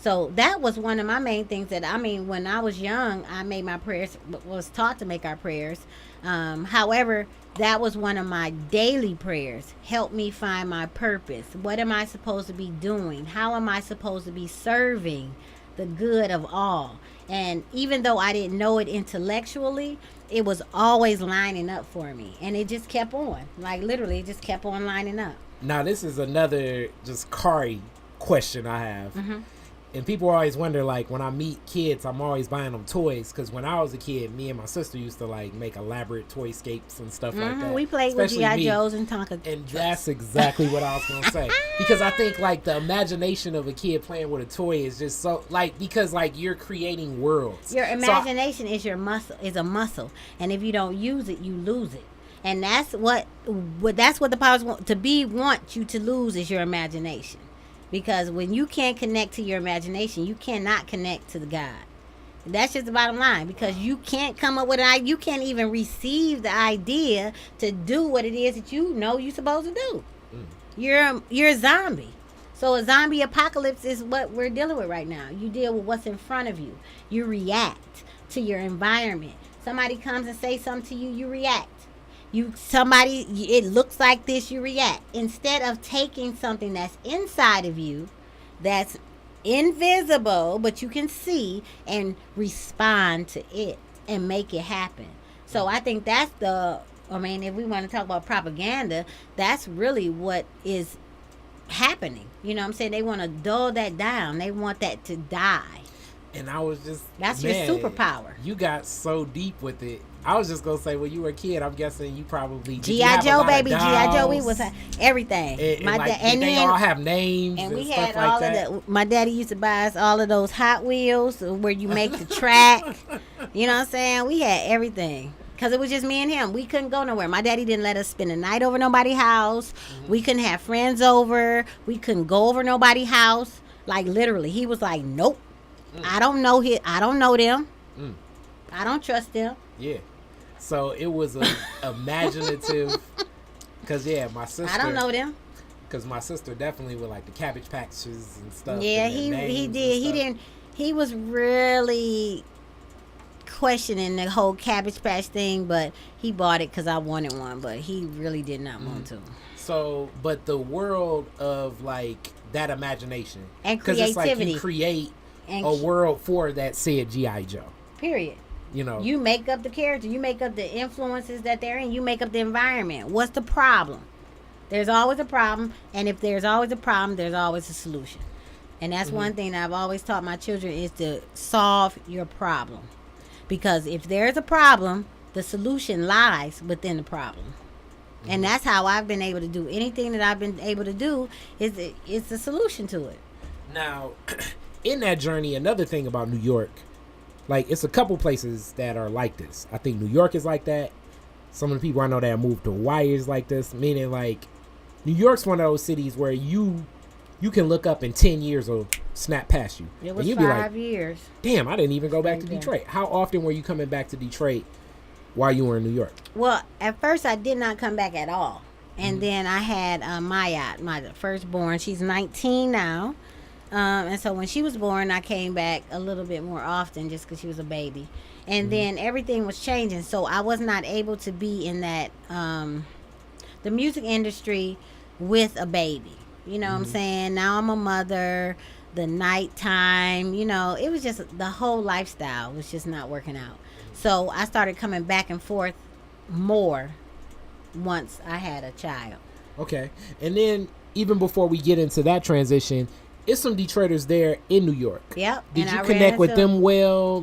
So that was one of my main things when I was young, I made my prayers, was taught to make our prayers. However, that was one of my daily prayers. Help me find my purpose. What am I supposed to be doing? How am I supposed to be serving the good of all? And even though I didn't know it intellectually, it was always lining up for me. And it just kept on. Like literally, it just kept on lining up. Now this is another just Kari question I have. Mm-hmm. And people always wonder, like, when I meet kids, I'm always buying them toys. Because when I was a kid, me and my sister used to, like, make elaborate toyscapes and stuff like that. We played with G.I. Joes and Tonka. And that's exactly what I was going to say. Because I think, like, the imagination of a kid playing with a toy is just so, like, because, like, you're creating worlds. Your imagination is a muscle. And if you don't use it, you lose it. And that's what the powers want you to lose is your imagination. Because when you can't connect to your imagination, you cannot connect to the God. That's just the bottom line, because you can't come up with you can't even receive the idea to do what it is that you know you're supposed to do. You're a zombie. So a zombie apocalypse is what we're dealing with right now. You deal with what's in front of you. You react to your environment. Somebody comes and say something to you, you react. It looks like this, you react. Instead of taking something that's inside of you, that's invisible, but you can see, and respond to it and make it happen. So I think that's if we want to talk about propaganda, that's really what is happening. You know what I'm saying? They want to dull that down. They want that to die. And I was just... That's your superpower. You got so deep with it. I was just going to say, when you were a kid, I'm guessing you probably... G.I. Joe, baby. G.I. Joe, we was everything. And they all have names and we stuff had like all that. of my daddy used to buy us all of those Hot Wheels where you make the track. You know what I'm saying? We had everything. Because it was just me and him. We couldn't go nowhere. My daddy didn't let us spend the night over nobody's house. We couldn't have friends over. We couldn't go over nobody's house. Like, literally. He was like, nope. I don't know them. I don't trust them. Yeah. So it was a imaginative... Because, my sister... I don't know them. Because my sister definitely would like the Cabbage Patches and stuff. Yeah, he did. He was really... questioning the whole Cabbage Patch thing, but he bought it because I wanted one, but he really did not want to. So, but the world of like that imagination and creativity, it's like you create a world for that said G.I. Joe. Period. You know, you make up the character, you make up the influences that they're in, you make up the environment. What's the problem? There's always a problem, and if there's always a problem, there's always a solution. And that's one thing that I've always taught my children is to solve your problem. Because if there's a problem, the solution lies within the problem. And that's how I've been able to do anything that I've been able to do is the solution to it. Now, in that journey, another thing about New York, like it's a couple places that are like this. I think New York is like that. Some of the people I know that moved to Hawaii is like this, meaning like New York's one of those cities where you can look up in 10 years or snap past you. It was and 5 years. Damn, I didn't even go back to Detroit. How often were you coming back to Detroit while you were in New York? Well, at first I did not come back at all. And then I had Maya, my firstborn. She's 19 now. And so when she was born, I came back a little bit more often just because she was a baby. And then everything was changing. So I was not able to be in that, the music industry with a baby. You know what I'm saying? Now I'm a mother, the nighttime, it was just the whole lifestyle was just not working out. So I started coming back and forth more once I had a child. Okay. And then even before we get into that transition, it's some Detroiters there in New York. Yep. Did you connect with them well?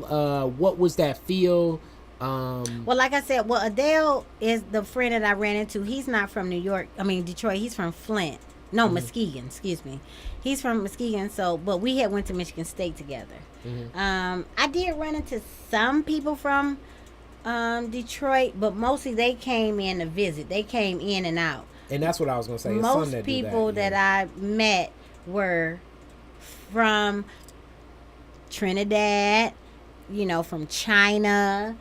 What was that feel? Well, like I said, Adele is the friend that I ran into. He's not from Detroit. He's from Flint. No, Muskegon, excuse me. He's from Muskegon, but we had went to Michigan State together. I did run into some people from Detroit, but mostly they came in to visit. They came in and out. And that's what I was going to say. Most people that I met were from Trinidad, from China,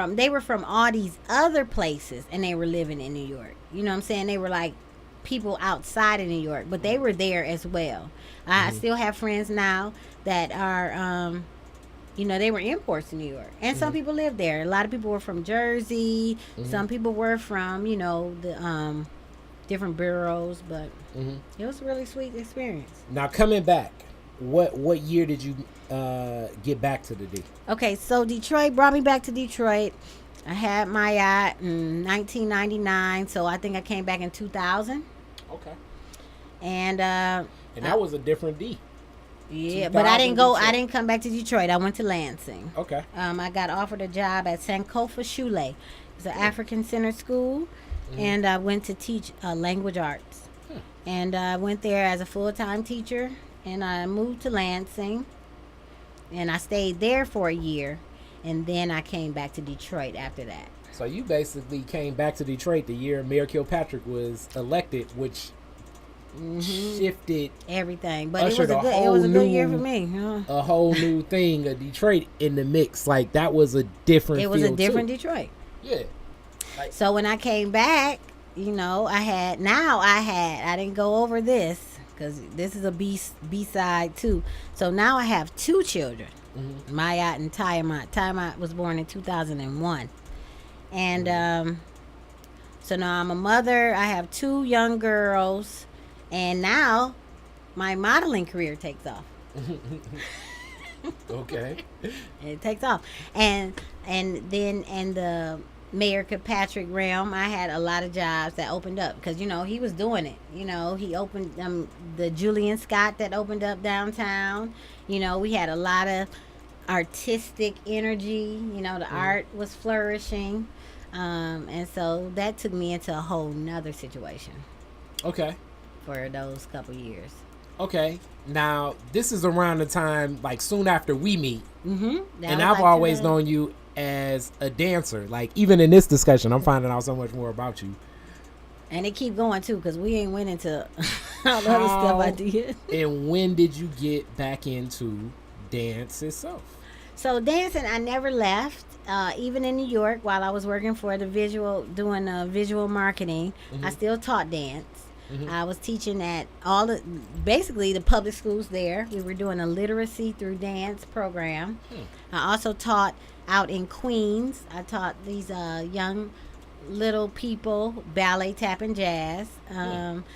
they were from all these other places, and they were living in New York. You know what I'm saying? They were like people outside of New York, but they were there as well. I still have friends now that are, they were imports in New York. And some people live there. A lot of people were from Jersey. Some people were from, the different boroughs, but it was a really sweet experience. Now, coming back, what year did you get back to the D? Okay, so Detroit brought me back to Detroit. I had my yacht in 1999, so I think I came back in 2000. Okay. And that was a different D. Yeah, but I didn't go. Detroit. I didn't come back to Detroit. I went to Lansing. Okay. I got offered a job at Sankofa Shule. It's an African centered school, and I went to teach language arts. And I went there as a full-time teacher, and I moved to Lansing, and I stayed there for a year, and then I came back to Detroit after that. So you basically came back to Detroit the year Mayor Kilpatrick was elected, which shifted everything. But ushered it was a good year for me. a whole new thing of Detroit in the mix. Like that was a different. It was feel a different too. Detroit. Yeah. So when I came back, I didn't go over this because this is a B-side too. So now I have 2 children, Mayat and Tiamat. Tiamat was born in 2001. And so now I'm a mother. I have 2 young girls. And now my modeling career takes off. Okay. It takes off. And then in the Mayor Kirkpatrick realm, I had a lot of jobs that opened up because, he was doing it. He opened the Julian Scott that opened up downtown. We had a lot of artistic energy. The art was flourishing. And so that took me into a whole nother situation. Okay. For those couple years. Okay. Now, this is around the time, like, soon after we meet. Mm-hmm. And I've always known you as a dancer. Like, even in this discussion, I'm finding out so much more about you. And it keep going, too, because we ain't went into all the other stuff I did. And when did you get back into dance itself? So, dancing, I never left. Even in New York, while I was working for doing visual marketing, I still taught dance. I was teaching at basically the public schools there. We were doing a literacy through dance program. I also taught out in Queens. I taught these young little people ballet, tap, and jazz.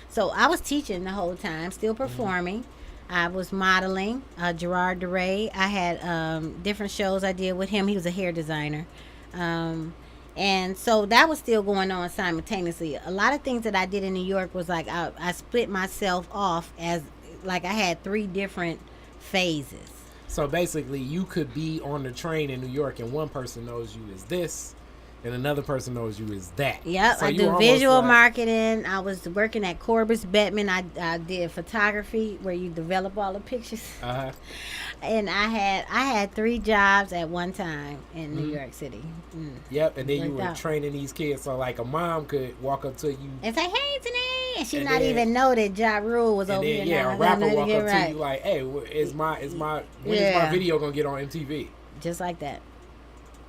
So I was teaching the whole time, still performing. I was modeling. Gerard DeRay. I had different shows I did with him. He was a hair designer. And so that was still going on simultaneously. A lot of things that I did in New York was like I split myself off as like I had 3 different phases. So basically you could be on the train in New York and one person knows you as this and another person knows you as that. Yep, so I do visual marketing. I was working at Corbis Bettman. I did photography where you develop all the pictures. And I had 3 jobs at one time in New York City. Yep, and then you were training these kids so like a mom could walk up to you and say, "Hey, Tene," and she not even know that Ja Rule was over here. Yeah, a rapper walk up to you like, "Hey, when is my video gonna get on MTV?" Just like that.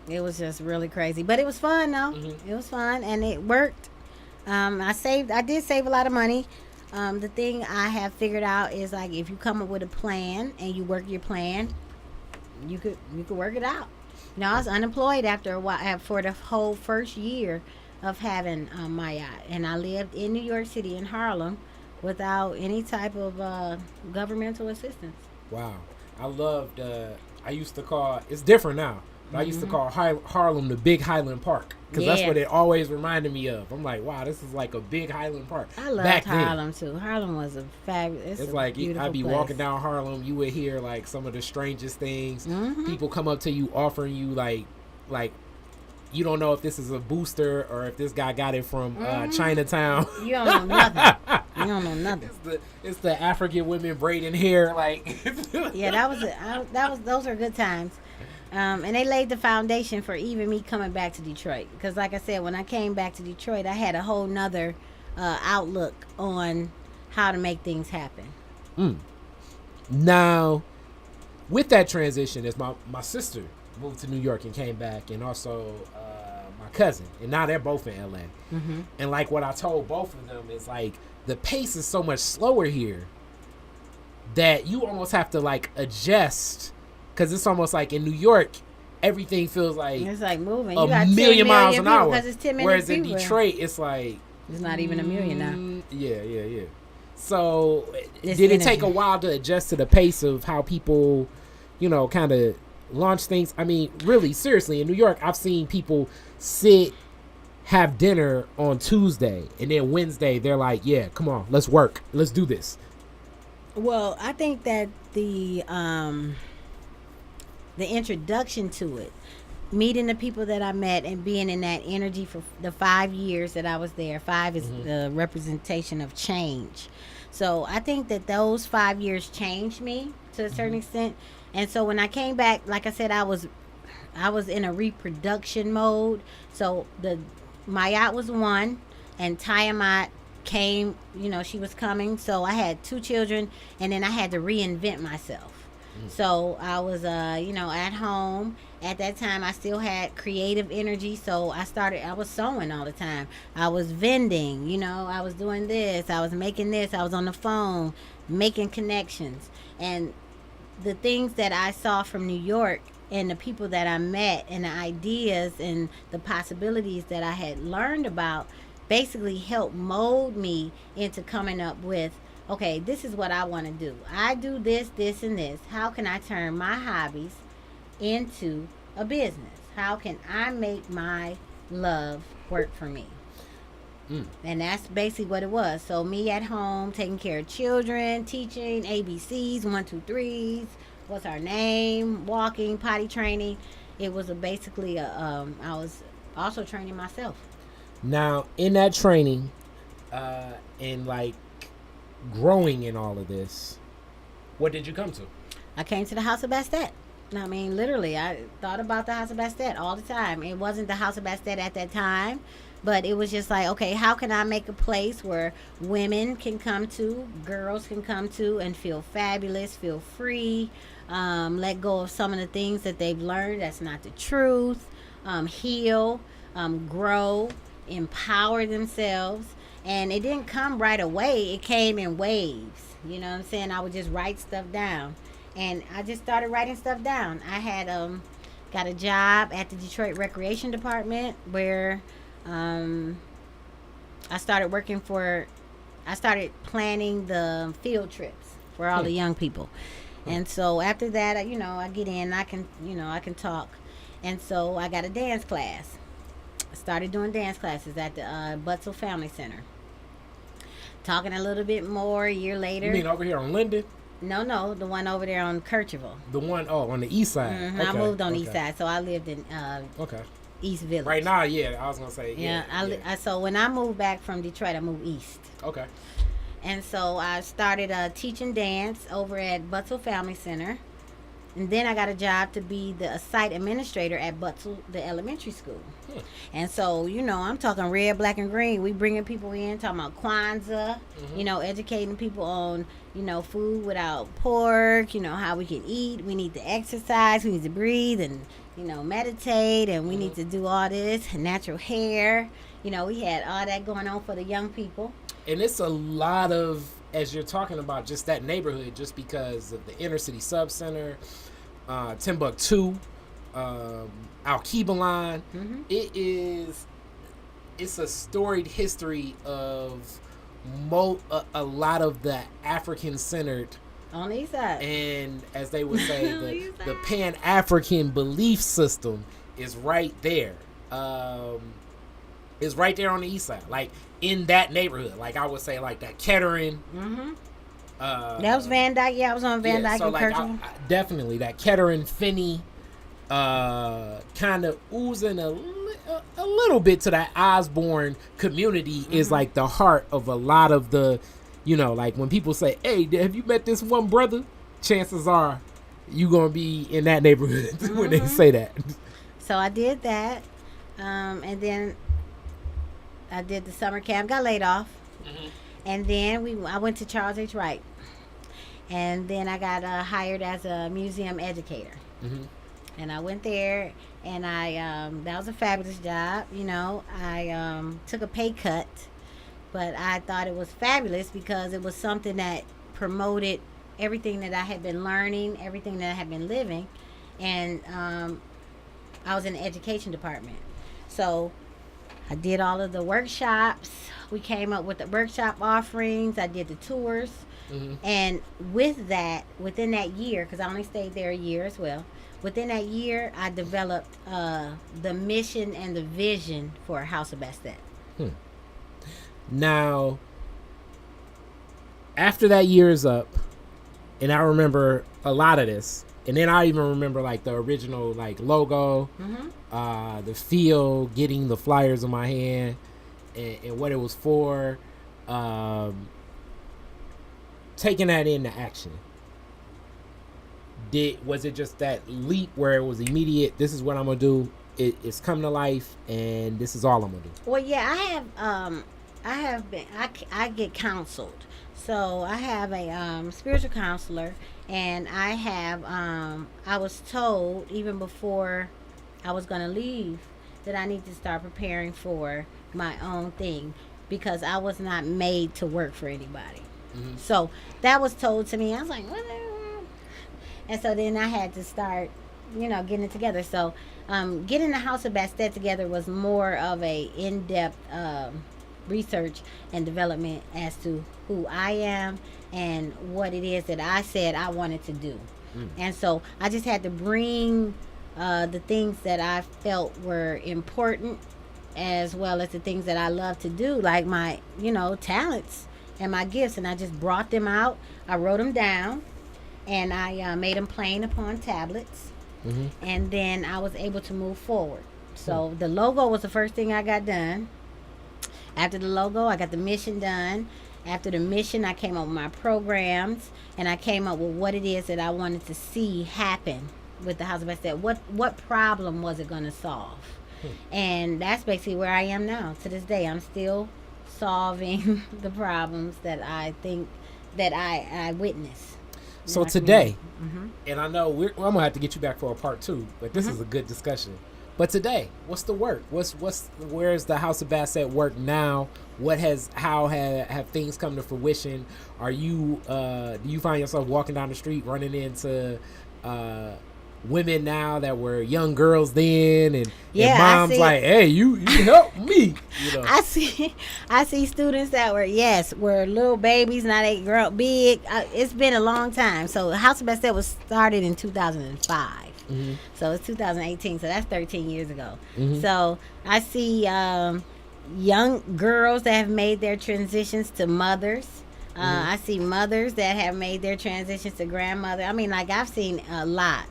It was just really crazy, but it was fun though. It was fun and it worked. I did save a lot of money. The thing I have figured out is like if you come up with a plan and you work your plan, you could work it out. I was unemployed after a while for the whole first year of having my yacht, and I lived in New York City in Harlem without any type of governmental assistance. Wow, I loved. I used to call it's different now. I used to call Harlem the Big Highland Park because that's what it always reminded me of. I'm like, wow, this is like a big Highland Park. I loved Harlem too. Harlem was a fabulous. It's like I'd be place. Walking down Harlem, you would hear like some of the strangest things. People come up to you offering you like you don't know if this is a booster or if this guy got it from Chinatown. You don't know nothing. You don't know nothing. It's the African women braiding hair like. Yeah, those are good times. And they laid the foundation for even me coming back to Detroit. Because like I said, when I came back to Detroit, I had a whole nother outlook on how to make things happen. Now, with that transition, as my sister moved to New York and came back, and also my cousin, and now they're both in LA. And like what I told both of them is like the pace is so much slower here that you almost have to like adjust. Because it's almost like in New York, everything feels like it's like moving. You got 10 million miles an hour. It's 10 minutes whereas in Detroit, it's like it's not even a million now. Yeah. So did it take a while to adjust to the pace of how people, kind of launch things? I mean, really, seriously, in New York, I've seen people have dinner on Tuesday, and then Wednesday they're like, "Yeah, come on, let's work, let's do this." Well, I think that the introduction to it, meeting the people that I met and being in that energy for the 5 years that I was there. 5 is the representation of change. So I think that those 5 years changed me to a certain extent. And so when I came back, like I said, I was in a reproduction mode. So my yacht was 1 and Tiamat came, she was coming. So I had 2 children, and then I had to reinvent myself. So I was, at home. At that time, I still had creative energy. So I was sewing all the time. I was vending, I was doing this. I was making this. I was on the phone, making connections. And the things that I saw from New York and the people that I met and the ideas and the possibilities that I had learned about basically helped mold me into coming up with, okay, this is what I want to do. I do this, this, and this. How can I turn my hobbies into a business? How can I make my love work for me? And that's basically what it was. So me at home, taking care of children, teaching ABCs, 1, 2, 3s, what's our name, walking, potty training. It was basically I was also training myself. Now, in that training, and like growing in all of this, what did you come to? I came to the House of Bastet. I mean, literally, I thought about the House of Bastet all the time. It wasn't the House of Bastet at that time, but it was just like, okay, how can I make a place where women can come to, girls can come to, and feel fabulous, feel free, let go of some of the things that they've learned that's not the truth, heal, grow, empower themselves. And it didn't come right away. It came in waves. You know what I'm saying? I would just write stuff down. And I just started writing stuff down. I had got a job at the Detroit Recreation Department where I started planning the field trips for all the young people. And so after that, I get in, I can talk. And so I got a dance class. I started doing dance classes at the Butzel Family Center. Talking a little bit more a year later. You mean over here on Linden? No, the one over there on Kercheval. The one, on the east side. Mm-hmm. Okay. I moved on the east side, so I lived in East Village. Right now, yeah, I was going to say, yeah. So when I moved back from Detroit, I moved east. Okay. And so I started teaching dance over at Butzel Family Center. And then I got a job to be the site administrator at Butzel, the elementary school. And so, I'm talking red, black, and green. We bringing people in, talking about Kwanzaa, educating people on, food without pork, how we can eat. We need to exercise. We need to breathe and, meditate. And we need to do all this, natural hair. We had all that going on for the young people. And it's a lot of, as you're talking about just that neighborhood, just because of the inner city sub center, Timbuktu, Al-Kebalan, it's a storied history of a lot of the African-centered on the east side, and as they would say, the Pan-African belief system is right there. Is right there on the east side, like in that neighborhood. Like I would say, like that Kettering. That was Van Dyke. Yeah, I was on Van Dyke and Kercheval. Definitely that Kettering, Finney, kind of oozing a little bit to that Osborne community is like the heart of a lot of the, like when people say, "Hey, have you met this one brother?" Chances are you gonna be in that neighborhood when they say that. So I did that, and then I did the summer camp. Got laid off, and then I went to Charles H. Wright, and then I got hired as a museum educator. And I went there, and that was a fabulous job. I took a pay cut, but I thought it was fabulous because it was something that promoted everything that I had been learning, everything that I had been living, and I was in the education department. So I did all of the workshops. We came up with the workshop offerings. I did the tours. And with that, within that year, because I only stayed there a year as well, within that year, I developed the mission and the vision for House of Bastet. Now, after that year is up, and I remember a lot of this, and then I even remember like the original like logo, the feel, getting the flyers in my hand, and what it was for, taking that into action. Was it just that leap where it was immediate? This is what I'm gonna do. It's come to life, and this is all I'm gonna do. Well, yeah, I have I have been. I get counseled. So I have a spiritual counselor, and I have. I was told even before I was gonna leave that I need to start preparing for my own thing because I was not made to work for anybody. So that was told to me. I was like, whatever. And so then I had to start, getting it together. So getting the House of Bastet together was more of a in-depth research and development as to who I am and what it is that I said I wanted to do. And so I just had to bring the things that I felt were important as well as the things that I love to do, like my, talents and my gifts. And I just brought them out. I wrote them down and I made them plain upon tablets. And then I was able to move forward. So the logo was the first thing I got done. After the logo, I got the mission done. After the mission, I came up with my programs, and I came up with what it is that I wanted to see happen with the House of Bastet. What problem was it going to solve? And that's basically where I am now. To this day, I'm still solving the problems that I think that I witness. So today, and I know I'm gonna have to get you back for a part 2, but this is a good discussion. But today, what's the work? Where's the House of Basset work now? How have things come to fruition? Are you do you find yourself walking down the street running into women now that were young girls then, and mom's like, hey, you help me, I see students that were little babies, now they grow up big. It's been a long time. So House of Bastet was started in 2005. So it's 2018, so that's 13 years ago. So I see young girls that have made their transitions to mothers. I see mothers that have made their transitions to grandmother. I mean, like, I've seen a lot.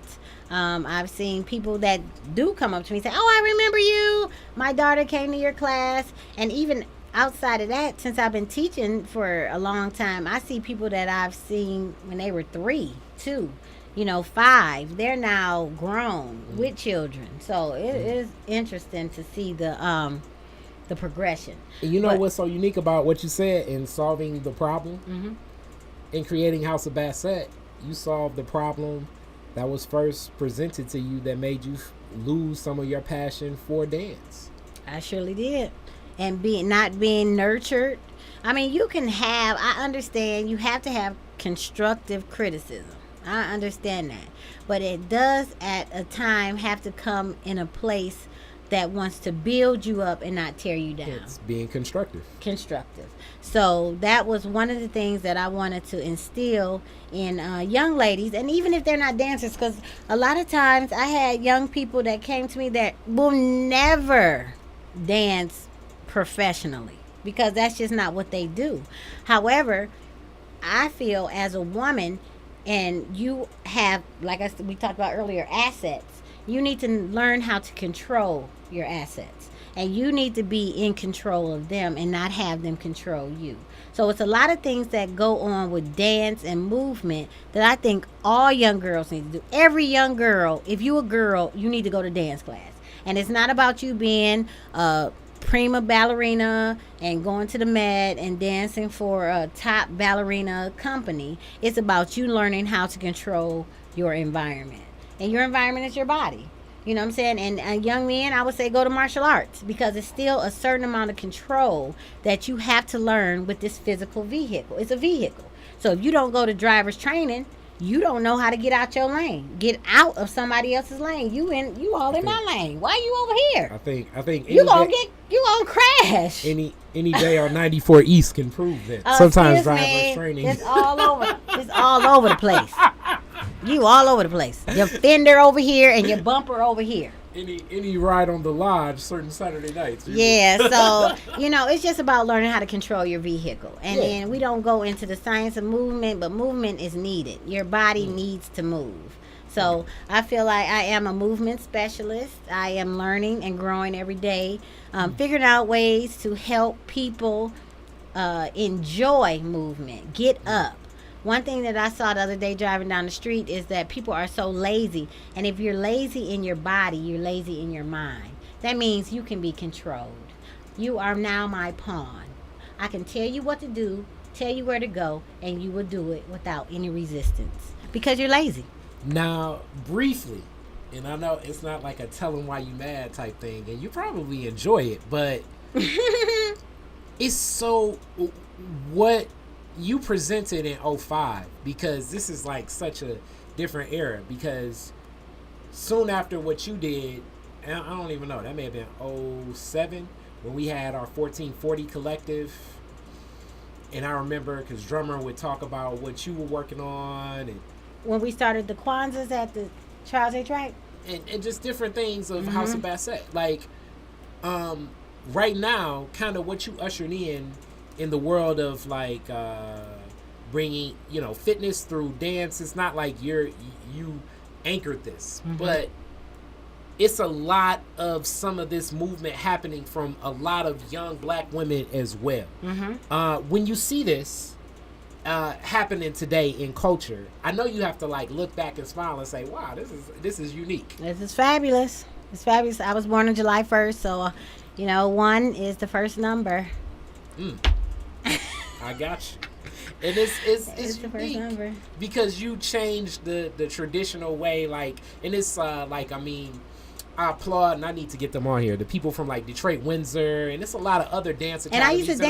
I've seen people that do come up to me and say, oh, I remember you. My daughter came to your class. And even outside of that, since I've been teaching for a long time, I see people that I've seen when they were 3, 2, 5. They're now grown with children. So it is interesting to see the progression. What's so unique about what you said in solving the problem? In creating House of Basset, you solved the problem that was first presented to you that made you lose some of your passion for dance. I surely did. And not being nurtured. I mean, I understand you have to have constructive criticism. I understand that. But it does at a time have to come in a place that wants to build you up and not tear you down. It's being constructive. So that was one of the things that I wanted to instill in young ladies, and even if they're not dancers, because a lot of times I had young people that came to me that will never dance professionally because that's just not what they do. However, I feel as a woman, and you have, like we talked about earlier, assets, you need to learn how to control your assets. And you need to be in control of them and not have them control you. So it's a lot of things that go on with dance and movement that I think all young girls need to do. Every young girl, if you a girl, you need to go to dance class. And it's not about you being a prima ballerina and going to the Met and dancing for a top ballerina company. It's about you learning how to control your environment. And your environment is your body. You know what I'm saying? And young men, I would say go to martial arts because it's still a certain amount of control that you have to learn with this physical vehicle. It's a vehicle. So if you don't go to driver's training, you don't know how to get out your lane. Get out of somebody else's lane. You all in my lane. Why you over here? I think you gonna crash. Any day on 94 East can prove that. Sometimes driver's training. It's all over. It's all over the place. You all over the place. Your fender over here and your bumper over here. Any ride on the lodge certain Saturday nights. Yeah, so, it's just about learning how to control your vehicle. And then we don't go into the science of movement, but movement is needed. Your body needs to move. So I feel like I am a movement specialist. I am learning and growing every day, figuring out ways to help people enjoy movement, get up. One thing that I saw the other day driving down the street is that people are so lazy. And if you're lazy in your body, you're lazy in your mind. That means you can be controlled. You are now my pawn. I can tell you what to do, tell you where to go, and you will do it without any resistance because you're lazy. Now, briefly, and I know it's not like a tell 'em why you mad type thing, and you probably enjoy it, but it's so what you presented in '05, because this is like such a different era, because soon after what you did, and I don't even know, that may have been '07 when we had our 1440 collective. And I remember because Drummer would talk about what you were working on, and When we started the Kwanzas at the Charles A. Track, and just different things of House of Bassett. Like, right now, kind of what you ushered in the world of like bringing, fitness through dance. It's not like you anchored this, but it's a lot of some of this movement happening from a lot of young black women as well. When you see this happening today in culture, I know you have to like look back and smile and say, "Wow, this is unique. this is fabulous. It's fabulous." I was born on July 1st, so 1 is the first number. I got you. And it's the first unique number because you changed the traditional way, like, and it's like, I mean, I applaud, and I need to get them on here. The people from like Detroit, Windsor, and it's a lot of other dance and I academies. used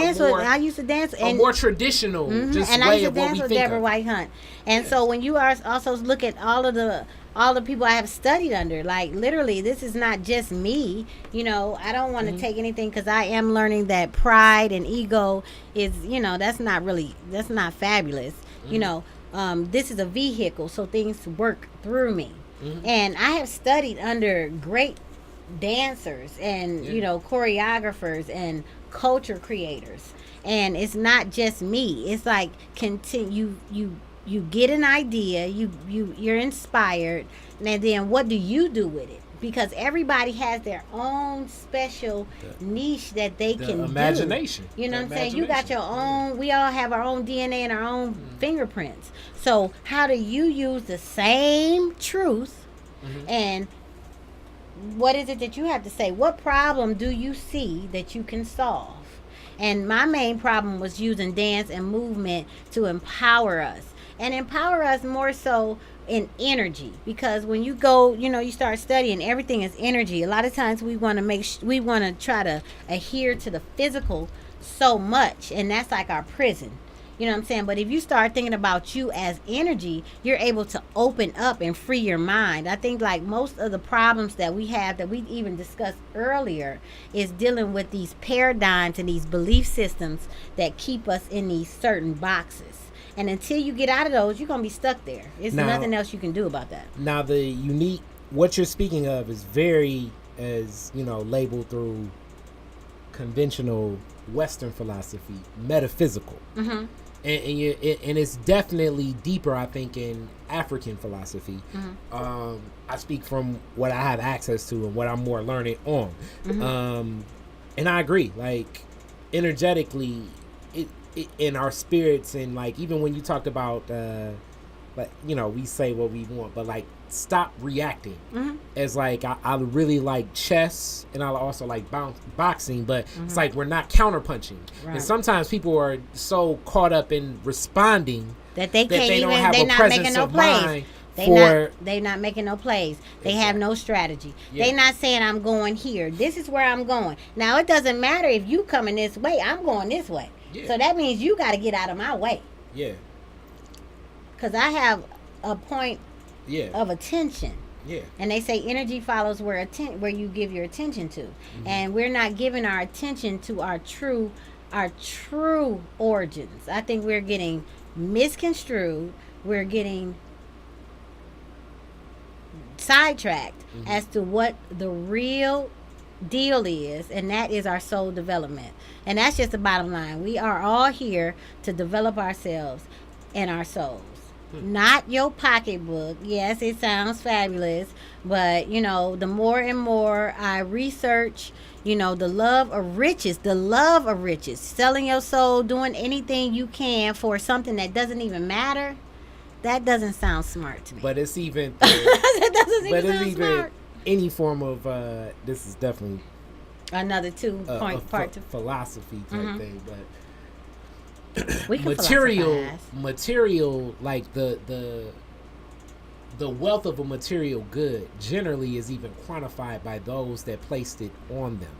to dance a more traditional just and I way used to of what dance we with think Deborah of. White Hunt. And so when you are also look at all the people I have studied under, like literally, this is not just me. I don't want to take anything, because I am learning that pride and ego is, that's not fabulous. This is a vehicle, so things work through me. And I have studied under great dancers and choreographers and culture creators, and it's not just me. It's like continue you get an idea, you're inspired, and then what do you do with it? Because everybody has their own special niche that they can imagination. do. You know what I'm saying? You got your own. We all have our own DNA and our own fingerprints. So how do you use the same truth? And what is it that you have to say? What problem do you see that you can solve? And my main problem was using dance and movement to empower us. And empower us more so in energy, because when you go, you start studying, everything is energy. A lot of times we want to try to adhere to the physical so much, and that's like our prison. You know what I'm saying? But if you start thinking about you as energy, you're able to open up and free your mind. I think like most of the problems that we have, that we even discussed earlier, is dealing with these paradigms and these belief systems that keep us in these certain boxes. And until you get out of those, you're going to be stuck there. There's nothing else you can do about that. Now, the unique, what you're speaking of is very, as labeled through conventional Western philosophy, metaphysical. And it's definitely deeper, I think, in African philosophy. I speak from what I have access to and what I'm more learning on. And I agree, like, energetically, in our spirits, and like even when you talked about like we say what we want, but like stop reacting. As like I really like chess, and I also like boxing, but it's like we're not counterpunching. And sometimes people are so caught up in responding that they can't they don't even, have they a not presence making no of plays. mind. They not making no plays. They have no strategy. They not saying, I'm going here. This is where I'm going. Now, it doesn't matter if you coming this way. I'm going this way. So that means you got to get out of my way. Because I have a point of attention. And they say energy follows where you give your attention to. And we're not giving our attention to our true origins. I think we're getting misconstrued. We're getting sidetracked as to what the real deal is, and that is our soul development. And that's just the bottom line. We are all here to develop ourselves and our souls. Not your pocketbook. Yes, it sounds fabulous, but the more and more I research, the love of riches, selling your soul, doing anything you can for something that doesn't even matter. That doesn't sound smart to me. But it's even that doesn't even sound smart. Any form of this is definitely another 2 point part to philosophy type thing. But We can philosophize. material, like the wealth of a material good generally is even quantified by those that placed it on them.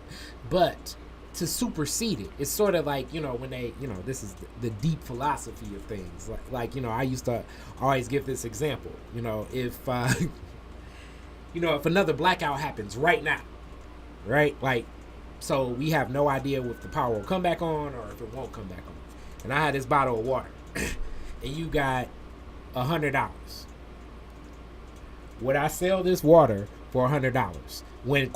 But to supersede it, it's sort of like, when they, this is the deep philosophy of things. Like I used to always give this example. If if another blackout happens right now, right? Like, so we have no idea if the power will come back on or if it won't come back on. And I had this bottle of water, and you got $100. Would I sell this water for $100? When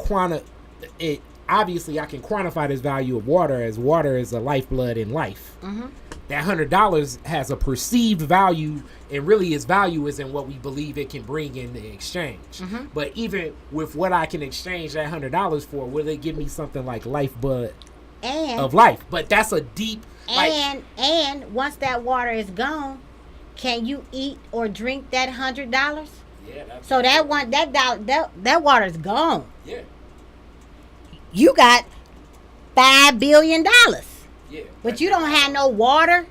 obviously I can quantify this value of water as water is a lifeblood in life. Mm-hmm. That $100 has a perceived value, and really its value is in what we believe it can bring in the exchange. Mm-hmm. But even with what I can exchange that $100 for, will it give me something like lifeblood of life? But that's a deep. And once that water is gone, can you eat or drink that $100? Yeah. So that water is gone. Yeah. You got $5 billion. Yeah. But you don't have no water,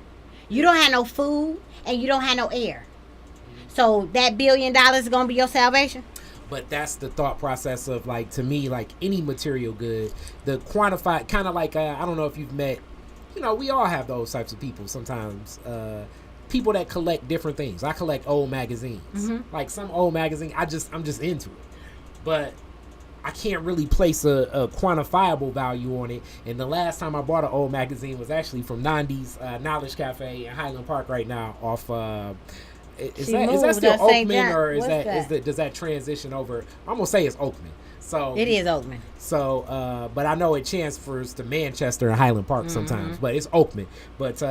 you don't have no food, and you don't have no air. Mm-hmm. So that $1 billion is gonna be your salvation. But that's the thought process of, like, to me, like any material good, the quantified, kind of like I don't know if you've met, we all have those types of people sometimes. People that collect different things. I collect old magazines. Mm-hmm. Like some old magazine, I'm just into it. But I can't really place a quantifiable value on it. And the last time I bought an old magazine was actually from Nandi's Knowledge Cafe in Highland Park right now off is that still Oakman, or does that transition over? I'm gonna say it's Oakman. So it is Oakman. So but I know it transfers to Manchester and Highland Park sometimes, but it's Oakman. But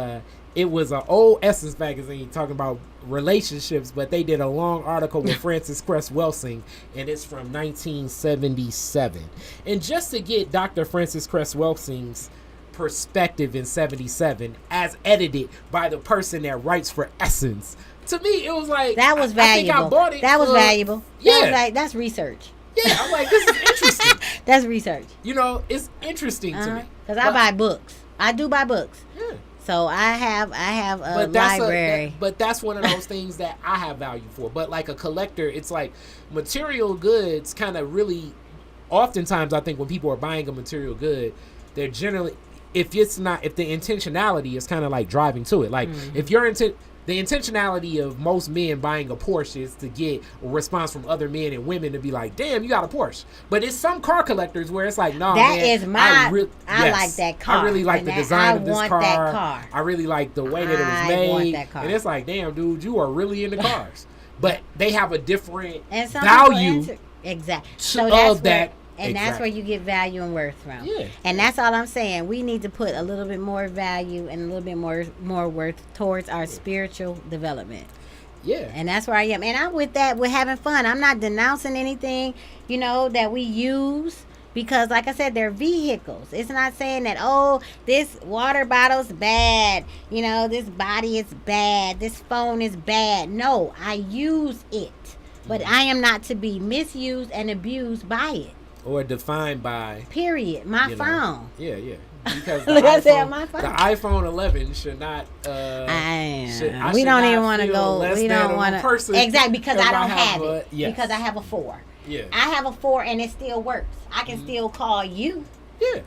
it was an old Essence magazine talking about relationships, but they did a long article with Frances Cress Welsing, and it's from 1977. And just to get Dr. Frances Cress Welsing's perspective in 77 as edited by the person that writes for Essence, to me it was like, that was valuable. I think I bought it. That was valuable. Yeah. That's research. Yeah, I'm like, this is interesting. That's research. It's interesting to me. Because I buy books. I do buy books. Yeah. So I have a library. But that's one of those things that I have value for. But like a collector, it's like material goods kind of really, oftentimes I think when people are buying a material good, they're generally, if the intentionality is kind of like driving to it. Like if you're the intentionality of most men buying a Porsche is to get a response from other men and women to be like, damn, you got a Porsche. But it's some car collectors where it's like, no, that man, is I like that car. I really like the design of this car. That car. I really like the way that it was made. Want that car. And it's like, damn, dude, you are really into cars. But they have a different and value. Exactly. So that's that. And that's where you get value and worth from. Yeah. And that's all I'm saying. We need to put a little bit more value and a little bit more worth towards our spiritual development. Yeah. And that's where I am. And I'm with that. We're having fun. I'm not denouncing anything, that we use. Because, like I said, they're vehicles. It's not saying that, this water bottle's bad. This body is bad. This phone is bad. No, I use it. But I am not to be misused and abused by it. Or defined by. Period. My phone. Yeah. Because the iPhone 11 should not. We don't even want to go. We don't want to. Exactly, because I don't have it. Yes. Because I have a 4. Yeah. I have a 4 and it still works. I can still call you. Yeah.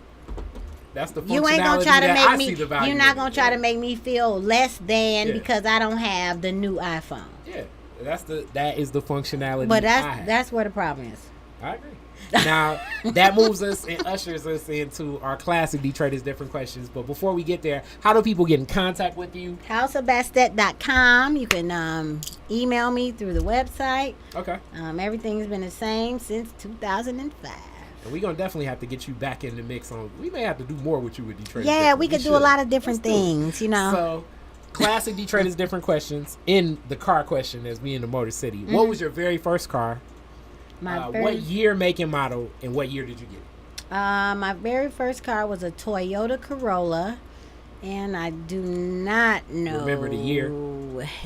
That's the functionality you ain't gonna try to that make I me. see the value. You're not gonna try to make me feel less than because I don't have the new iPhone. Yeah. That is the functionality. But that's where the problem is. I agree. Now, that moves us and ushers us into our classic Detroit is Different questions. But before we get there, how do people get in contact with you? houseofbastet.com. You can email me through the website. Okay. Everything's been the same since 2005. And we're going to definitely have to get you back in the mix on. We may have to do more with you with Detroit. Yeah, we could do a lot of different things, So, classic Detroit is Different questions. In the car question, as we in the Motor City. Mm-hmm. What was your very first car? What year, make, and model, and what year did you get it? My very first car was a Toyota Corolla, and I do not know. Remember the year?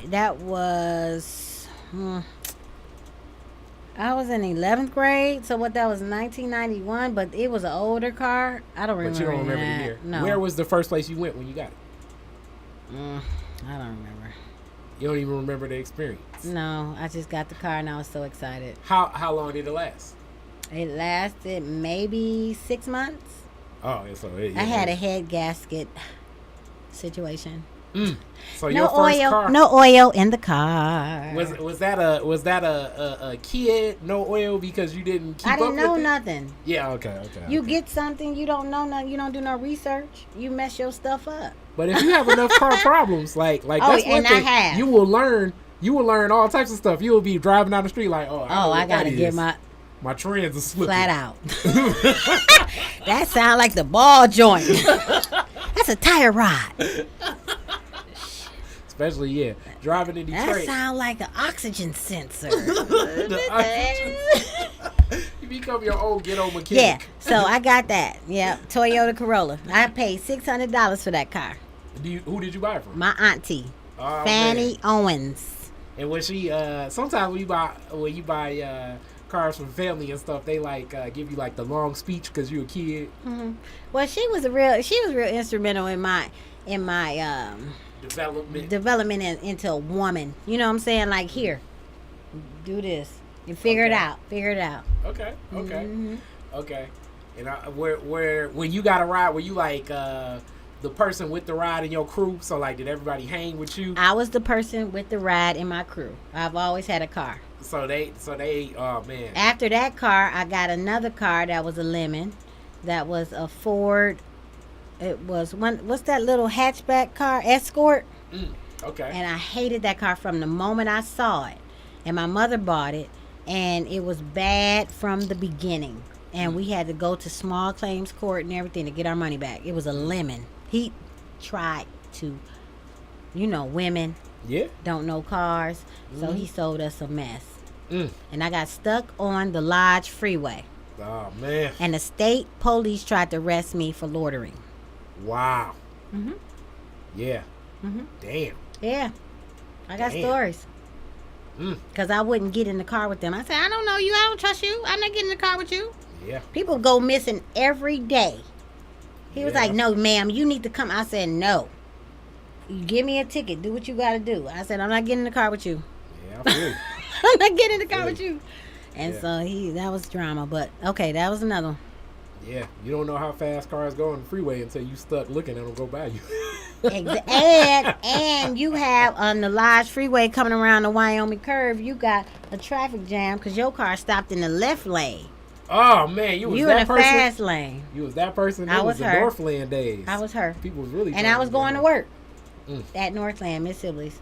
That was. I was in 11th grade, so that was 1991, but it was an older car. I don't remember. But you don't remember the year? No. Where was the first place you went when you got it? I don't remember. You don't even remember the experience. No, I just got the car and I was so excited. How long did it last? It lasted maybe 6 months. Oh, so I had a head gasket situation. So No your first oil, car, no oil in the car. was that a kid no oil because you didn't keep I up didn't know with it? nothing. Yeah, okay. You okay. get something you don't know nothing. You don't do no research. You mess your stuff up. But if you have enough car problems, like Oh, that's one and I thing have. you will learn. You will learn all types of stuff. You will be driving down the street like, oh, I gotta get my trends are slipping. flat out. That sound like the ball joint. That's a tire rod. Especially driving in That Detroit. sound like an oxygen sensor. You become your own ghetto mechanic. Yeah, so I got that. Yeah, Toyota Corolla. I paid $600 for that car. Who did you buy it from? My auntie, Oh, Fanny man. Owens. And when she sometimes when you buy cars from family and stuff, they like give you like the long speech because you're a kid. Mm-hmm. Well, she was real instrumental in my development into a woman. You know what I'm saying? Like, here, do this. You figure it out. Okay. Mm-hmm. Okay. And where when you got a ride, were you like the person with the ride in your crew? So like, did everybody hang with you? I was the person with the ride in my crew. I've always had a car. So they oh man. After that car, I got another car that was a lemon. That was a Ford. It was what's that little hatchback car? Escort. Okay. And I hated that car from the moment I saw it. And my mother bought it, and it was bad from the beginning. And we had to go to small claims court and everything to get our money back. It was a lemon. He tried to, women don't know cars, so he sold us a mess. And I got stuck on the Lodge Freeway. Oh man. And the state police tried to arrest me for loitering. Wow. Mm-hmm. Yeah. Mm-hmm. Damn. Yeah. I got Damn. stories. Because I wouldn't get in the car with them. I said, I don't know you. I don't trust you. I'm not getting in the car with you. Yeah. People go missing every day. He was like, no, ma'am, you need to come. I said, no. You give me a ticket. Do what you got to do. I said, I'm not getting in the car with you. Yeah, I feel you. I'm not getting in the car Really? with you. And Yeah. so that was drama. But, okay, that was another one. Yeah, you don't know how fast cars go on the freeway until you stuck looking at them go by you. And you have on the Lodge Freeway coming around the Wyoming curve, you got a traffic jam because your car stopped in the left lane. Oh man, you was You in that the person. fast lane. You was that person. I It was the her. Northland days. I was her. People was really. And trying I was get going to home. work Mm. at Northland, Miss Sibley's.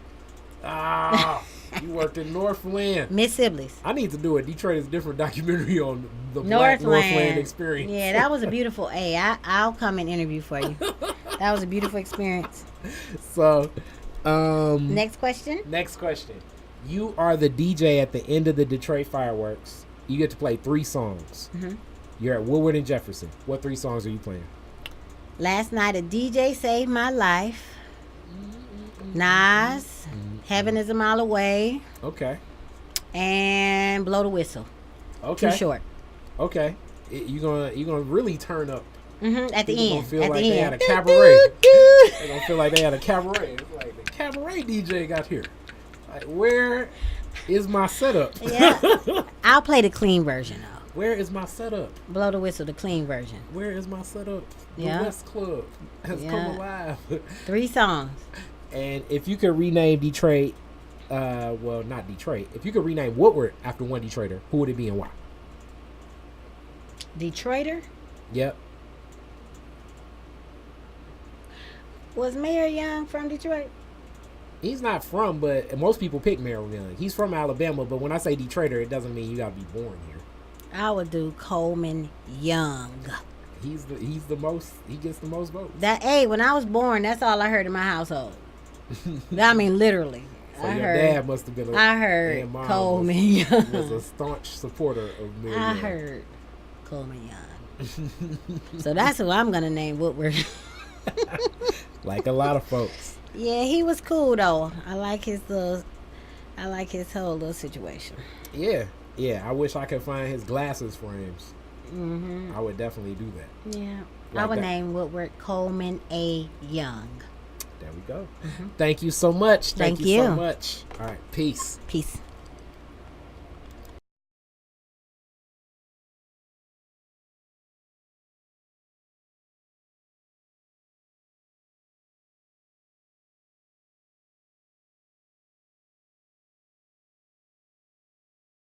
Ah, you worked in Northland. Miss Sibley's. I need to do a Detroit is different documentary on the Black Northland experience. Yeah, that was a beautiful. I'll come and interview for you. That was a beautiful experience. So, Next question. next question. You are the DJ at the end of the Detroit fireworks. You get to play 3 songs. Mm-hmm. You're at Woodward and Jefferson. What 3 songs are you playing? Last night, a DJ saved my life. Nas, Heaven is a Mile Away, Okay. and Blow the Whistle. Okay. Too short. Okay. You gonna really turn up. At the People end. gonna feel At like the they end. had a cabaret. They gonna feel like they had a cabaret. It's like the cabaret DJ got here. Like, where is my setup? Yeah. I'll play the clean version though. Where is my setup? Blow the Whistle, the clean version. Where is my setup? The Yeah. West Club has Yeah. come alive. 3 songs. And if you could rename Detroit, well, not Detroit. If you could rename Woodward after one Detroiter, who would it be and why? Detroiter? Yep. Was Mayor Young from Detroit? He's not from, but most people pick Merrill Young. He's from Alabama, but when I say Detroiter, it doesn't mean you gotta be born here. I would do Coleman Young. He's the most. He gets the most votes. When I was born, that's all I heard in my household. I mean, literally. So your dad must have been. I heard and mom Coleman was Young. a staunch supporter of Merrill I Young. heard Coleman Young. So that's who I'm gonna name Woodward. Like a lot of folks. Yeah, he was cool though. I like his whole little situation. Yeah. I wish I could find his glasses frames. Mhm. I would definitely do that. Yeah. Like I would that. name Woodward Coleman A. Young. There we go. Thank you so much. Thank you so you. much. All right. Peace. Peace.